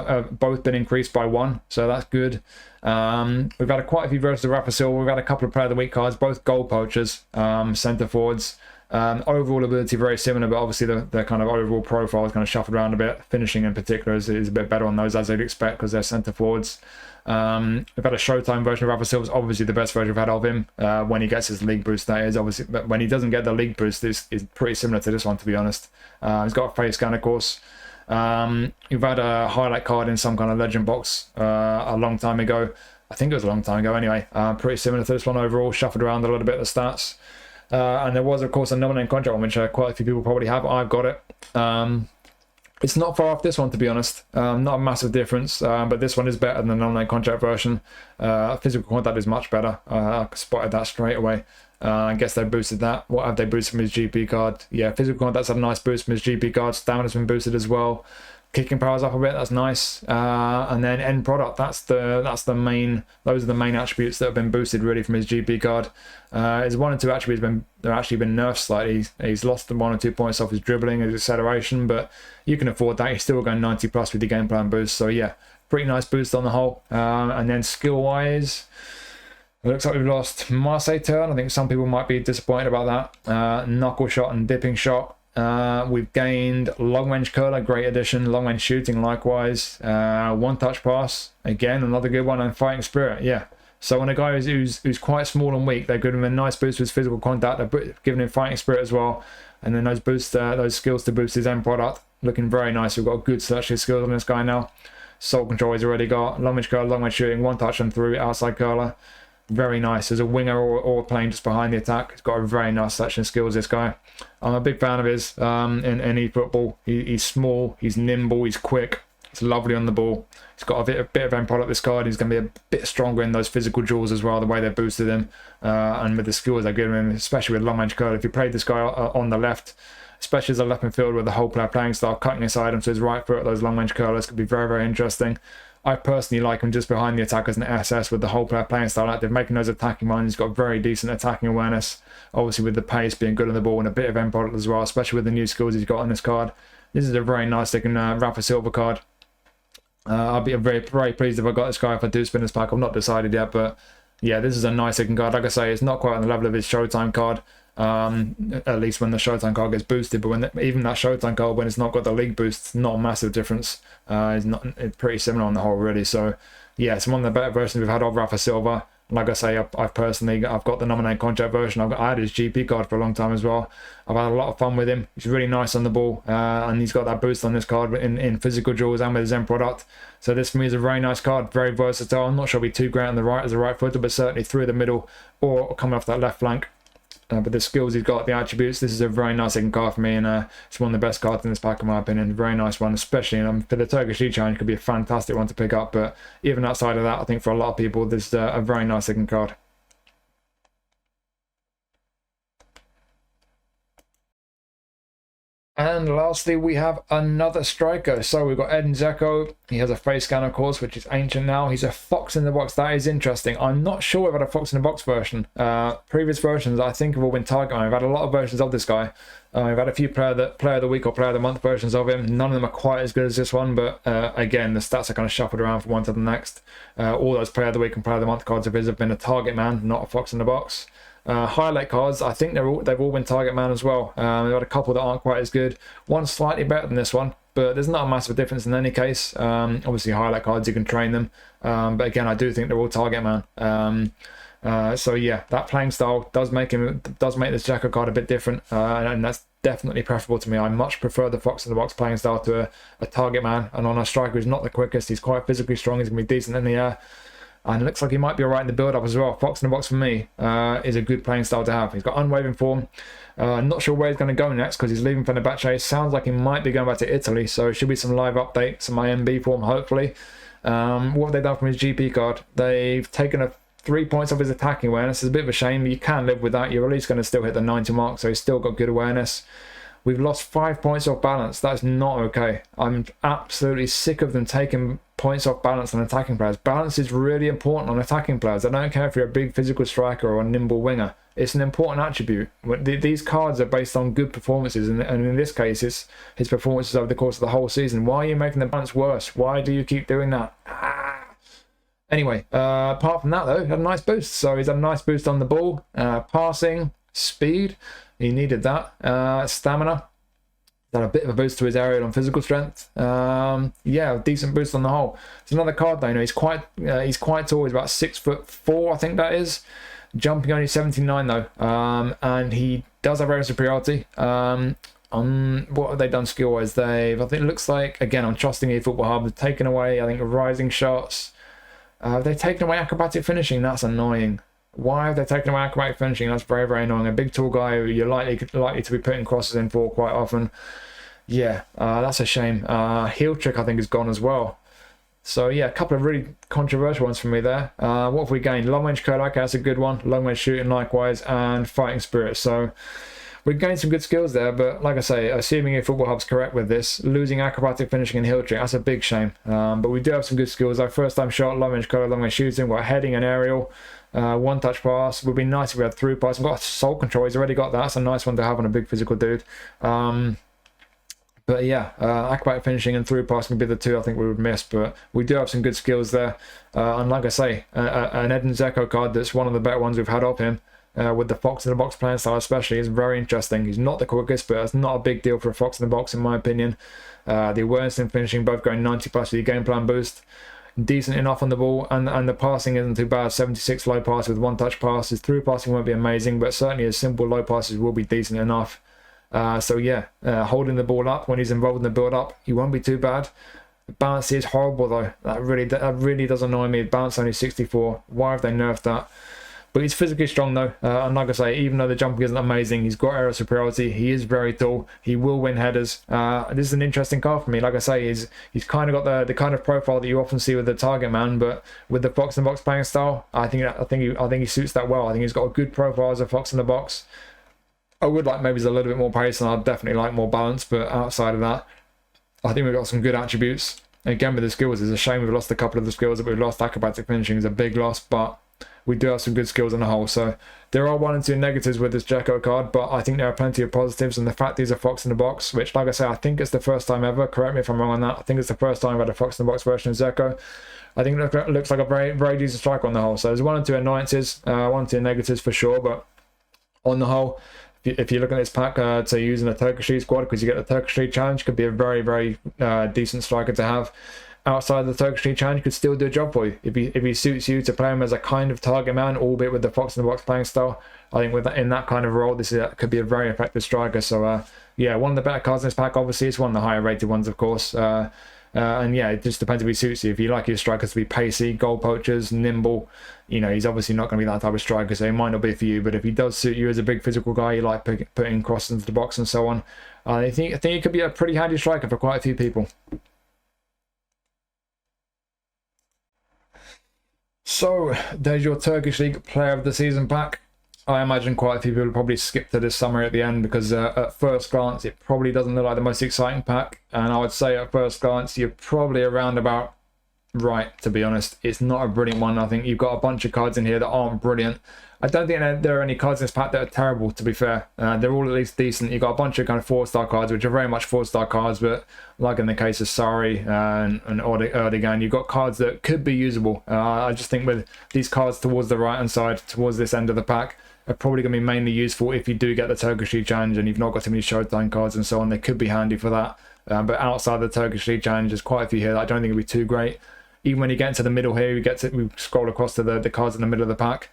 been increased by 1, so that's good. We've had quite a few versions of Rafa Silva. We've had a couple of Player of the Week cards, both goal poachers, centre forwards. Overall ability very similar, but obviously the kind of overall profile is kind of shuffled around a bit. Finishing in particular is a bit better on those, as they'd expect, because they're centre forwards. We've had a Showtime version of Rafa Silva, obviously the best version we've had of him. When he gets his league boost, that is, obviously, but when he doesn't get the league boost, it's pretty similar to this one, to be honest. He's got a face scan, of course. You've had a highlight card in some kind of legend box a long time ago. I think it was a long time ago anyway. Pretty similar to this one overall, shuffled around a little bit of the stats. And there was, of course, a nominated contract one, which quite a few people probably have. I've got it. It's not far off this one, to be honest. Not a massive difference, but this one is better than the nominated contract version. Physical contact is much better. I spotted that straight away. I guess they boosted that. What have they boosted from his GP card? Yeah, physical contact's had a nice boost from his GP card. Stamina's been boosted as well. Kicking power's up a bit. That's nice. And then end product. That's the main. Those are the main attributes that have been boosted really from his GP card. His 1 and 2 attributes they've actually been nerfed slightly. He's lost 1 or 2 points off his dribbling, his acceleration, but you can afford that. He's still going 90 plus with the game plan boost. So yeah, pretty nice boost on the whole. And then skill wise, it looks like we've lost Marseille turn. I think some people might be disappointed about that. Knuckle shot and dipping shot. We've gained long range curler, great addition. Long range shooting, likewise. 1 touch pass, again another good one. And fighting spirit, yeah. So when a guy who's quite small and weak, they've given him a nice boost with his physical contact. They've given him fighting spirit as well, and then those skills to boost his end product, looking very nice. We've got good selection skills on this guy now. Soul control he's already got. Long range curler, long range shooting, 1 touch and through, outside curler. Very nice as a winger or playing just behind the attack. He's got a very nice selection of skills, this guy. I'm a big fan of his in eFootball. He's small, he's nimble, he's quick. He's lovely on the ball. He's got a bit of end product, this card. He's going to be a bit stronger in those physical duels as well, the way they've boosted him. And with the skills they've given him, especially with long range curl. If you played this guy on the left, especially as a left midfield with the whole player playing style, cutting inside him to his right foot, those long range curlers could be very, very interesting. I personally like him just behind the attack as an SS with the whole player playing style active, making those attacking runs. He's got very decent attacking awareness, obviously with the pace, being good on the ball, and a bit of end product as well, especially with the new skills he's got on this card. This is a very nice looking Rafa Silva card. I'll be very, very pleased if I got this guy if I do spin this pack. I've not decided yet, but yeah, this is a nice looking card. Like I say, it's not quite on the level of his Showtime card, at least when the Showtime card gets boosted, but even that Showtime card, when it's not got the league boost, it's not a massive difference. It's pretty similar on the whole, really. So yeah, it's one of the better versions we've had of Rafa Silva. Like I say, I've got the nominated contract version. I had his GP card for a long time as well. I've had a lot of fun with him. He's really nice on the ball, and he's got that boost on this card in physical duels and with his end product. So this for me is a very nice card, very versatile. I'm not sure it'll be too great on the right as a right footer, but certainly through the middle or coming off that left flank. But the skills he's got, the attributes, this is a very nice looking card for me, and it's one of the best cards in this pack in my opinion. Very nice one, especially for the Turkish League Challenge, could be a fantastic one to pick up. But even outside of that, I think for a lot of people, this is a very nice looking card. And lastly, we have another striker. So we've got Edin Džeko. He has a face scan, of course, which is ancient now. He's a fox in the box. That is interesting. I'm not sure we've had a fox in the box version. Previous versions, I think, have all been target man. We've had a lot of versions of this guy. We've had a few player of the week or player of the month versions of him. None of them are quite as good as this one, but again, the stats are kind of shuffled around from one to the next. All those player of the week and player of the month cards of his have been a target man, not a fox in the box. Highlight cards, I think they've all been target man as well. We've had a couple that aren't quite as good. One's slightly better than this one, but there's not a massive difference in any case. Obviously, highlight cards, you can train them. But again, I do think they're all target man. So yeah, that playing style does make this Džeko card a bit different, and that's definitely preferable to me. I much prefer the fox in the box playing style to a target man. And on a striker who's not the quickest, he's quite physically strong. He's gonna be decent in the air. And it looks like he might be alright in the build-up as well. Fox in the box for me is a good playing style to have. He's got unwavering form. Not sure where he's going to go next because he's leaving Fenerbahce. Sounds like he might be going back to Italy. So it should be some live updates, some IMB form, hopefully. What have they done from his GP card? They've taken 3 points off his attacking awareness. It's a bit of a shame. You can live with that. You're at least going to still hit the 90 mark. So he's still got good awareness. We've lost 5 points off balance. That's not okay. I'm absolutely sick of them taking points off balance on attacking players. Balance is really important on attacking players. I don't care if you're a big physical striker or a nimble winger. It's an important attribute. These cards are based on good performances, and in this case, it's his performances over the course of the whole season. Why are you making the balance worse? Why do you keep doing that? Anyway, apart from that, though, he had a nice boost. So he's had a nice boost on the ball, passing, speed. He needed that. Stamina. Had a bit of a boost to his aerial and physical strength. Yeah, decent boost on the whole. It's another card though. You know, he's quite tall. He's about 6'4", I think that is. Jumping only 79 though. And he does have aerial superiority. What have they done skill wise? I think it looks like, again, I'm trusting eFootball Hub. They've taken away, I think, rising shots. Have they taken away acrobatic finishing? That's annoying. Why have they taken away acrobatic finishing? That's very, very annoying. A big tall guy who you're likely to be putting crosses in for quite often. Yeah, that's a shame. Heel trick, I think, is gone as well. So yeah, a couple of really controversial ones for me there. What have we gained? Long range curl, okay, that's a good one. Long range shooting likewise, and fighting spirit. So we've gained some good skills there, but like I say, assuming eFootball Hub's correct with this, losing acrobatic finishing and heel trick, that's a big shame. But we do have some good skills. Our first time shot, long range curl, long range shooting, we've got heading and aerial, one touch pass. Would be nice if we had through pass. We've got soul control, he's already got that. That's a nice one to have on a big physical dude. But yeah, acrobatic finishing and through passing would be the two I think we would miss, but we do have some good skills there. And like I say, an Edin Džeko card that's one of the better ones we've had of him, with the fox in the box playing style especially, is very interesting. He's not the quickest, but it's not a big deal for a fox in the box in my opinion. The awareness and finishing both going 90 plus with your game plan boost. Decent enough on the ball, and the passing isn't too bad. 76 low pass with one touch passes. Through passing won't be amazing, but certainly his simple low passes will be decent enough. So yeah, holding the ball up when he's involved in the build up, he won't be too bad. The balance is horrible though. That really does annoy me. Balance only 64. Why have they nerfed that? But he's physically strong though, and like I say, even though the jumping isn't amazing, he's got aerial superiority. He is very tall. He will win headers. This is an interesting card for me. Like I say, he's kind of got the kind of profile that you often see with the target man, but with the fox in the box playing style, I think he suits that well. I think he's got a good profile as a fox in the box. I would like maybe a little bit more pace, and I'd definitely like more balance, but outside of that, I think we've got some good attributes. Again, with the skills, it's a shame we've lost a couple of the skills that we've lost. Acrobatic finishing is a big loss, but we do have some good skills on the whole. So there are 1 and 2 negatives with this Džeko card, but I think there are plenty of positives, and the fact he's a fox in the box, which, like I say, I think it's the first time ever. Correct me if I'm wrong on that. I think it's the first time I've had a fox in the box version of Džeko. I think it looks like a very, very decent striker on the whole. So there's 1 and 2 annoyances, 1 and 2 negatives for sure, but on the whole, if you look at this pack to use in a Turkish League squad, because you get the Turkish League challenge, could be a very, very decent striker to have. Outside of the Turkish League challenge, could still do a job for you. If he suits you to play him as a kind of target man, albeit with the fox in the box playing style, I think in that kind of role, this could be a very effective striker. So yeah, one of the better cards in this pack. Obviously, it's one of the higher rated ones, of course. And yeah, it just depends if he suits you. If you like your strikers to be pacey, goal poachers, nimble, you know, he's obviously not going to be that type of striker, so he might not be for you. But if he does suit you as a big physical guy, you like putting crosses into the box and so on, I think he could be a pretty handy striker for quite a few people. So there's your Turkish League Player of the Season pack. I imagine quite a few people will probably skip to this summary at the end, because at first glance it probably doesn't look like the most exciting pack, and I would say at first glance you're probably around about right, to be honest. It's not a brilliant one. I think you've got a bunch of cards in here that aren't brilliant. I don't think there are any cards in this pack that are terrible, to be fair. They're all at least decent. You've got a bunch of kind of 4-star cards, which are very much 4-star cards, but like in the case of Sarı and Erdoğan, you've got cards that could be usable. I just think with these cards towards the right hand side, towards this end of the pack, are probably going to be mainly useful if you do get the Turkish League Challenge and you've not got too many Showtime cards and so on. They could be handy for that. But outside the Turkish League Challenge, there's quite a few here that I don't think will be too great. Even when you get into the middle here, we scroll across to the cards in the middle of the pack.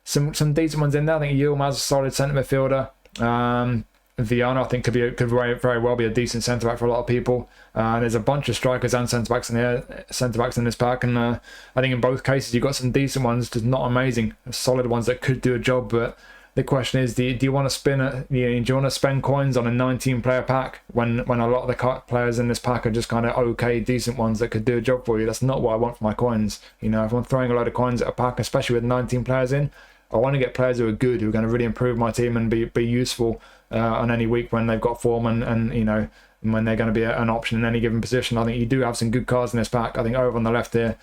Some decent ones in there. I think Yılmaz is a solid centre midfielder. Viana, I think, could very well be a decent centre back for a lot of people. There's a bunch of strikers and centre backs in this pack, and I think in both cases you've got some decent ones, just not amazing, solid ones that could do a job. But the question is, do you want to spend coins on a 19-player pack when a lot of the players in this pack are just kind of okay, decent ones that could do a job for you? That's not what I want for my coins. You know, if I'm throwing a load of coins at a pack, especially with 19 players in, I want to get players who are good, who are going to really improve my team and be useful on any week when they've got form and you know, when they're going to be an option in any given position. I think you do have some good cards in this pack. I think over on the left here,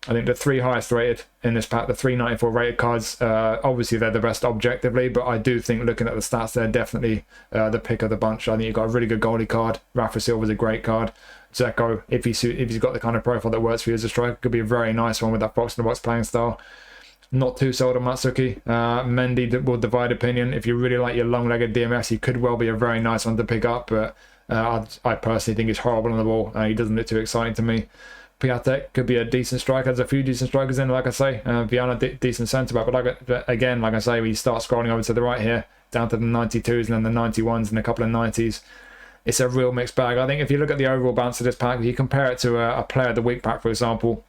I think the 3 highest rated in this pack, the 394 rated cards, obviously they're the best objectively, but I do think looking at the stats, they're definitely the pick of the bunch. I think you've got a really good goalie card. Rafa Silva is a great card. Džeko, if he's got the kind of profile that works for you as a striker, could be a very nice one with that box in the box playing style. Not too sold on Matsuki. Mendy will divide opinion. If you really like your long-legged DMS, he could well be a very nice one to pick up, but I personally think he's horrible on the ball. He doesn't look too exciting to me. Piątek could be a decent striker. There's a few decent strikers in, like I say. Viana, decent centre-back, but again, like I say, we start scrolling over to the right here, down to the 92s and then the 91s and a couple of 90s. It's a real mixed bag. I think if you look at the overall balance of this pack, if you compare it to a player of the week pack, for example,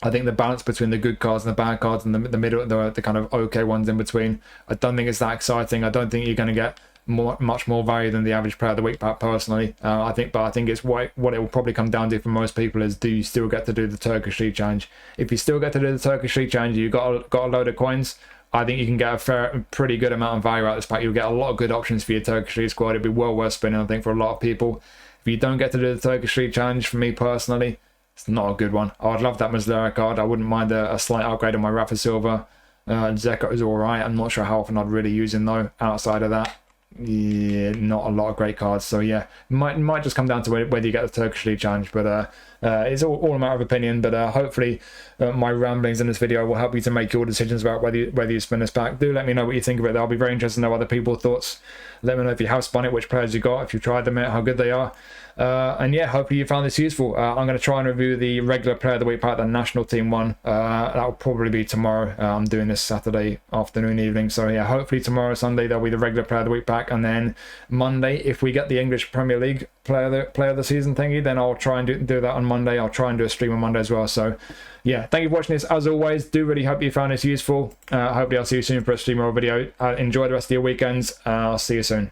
I think the balance between the good cards and the bad cards and the middle, the kind of okay ones in between, I don't think it's that exciting. I don't think you're going to get much more value than the average player of the week pack personally. I think it's what it will probably come down to for most people is, do you still get to do the Turkish League Challenge? If you still get to do the Turkish League Challenge, you've got a load of coins, I think you can get a pretty good amount of value out of this pack. You'll get a lot of good options for your Turkish League squad. It'd be well worth spinning, I think, for a lot of people. If you don't get to do the Turkish League Challenge, for me personally, it's not a good one. I would love that Muslera card. I wouldn't mind a slight upgrade on my Rafa Silva. Džeko is alright. I'm not sure how often I'd really use him though. Outside of that, yeah, not a lot of great cards. So yeah, might just come down to whether you get the Turkish League Challenge. But it's all a matter of opinion. But hopefully my ramblings in this video will help you to make your decisions about whether you spin this pack. Do let me know what you think of it. I'll be very interested to know other people's thoughts. Let me know if you have spun it, which players you got, if you tried them, how good they are. And yeah, hopefully you found this useful. I'm going to try and review the regular player of the week pack, the national team one. That will probably be tomorrow. I'm doing this Saturday afternoon, evening. So yeah, hopefully tomorrow, Sunday, there'll be the regular player of the week pack. And then Monday, if we get the English Premier League player of the season thingy, then I'll try and do that on Monday. I'll try and do a stream on Monday as well. So yeah, thank you for watching this. As always, do really hope you found this useful. Hopefully I'll see you soon for a stream or a video. Enjoy the rest of your weekends. I'll see you soon.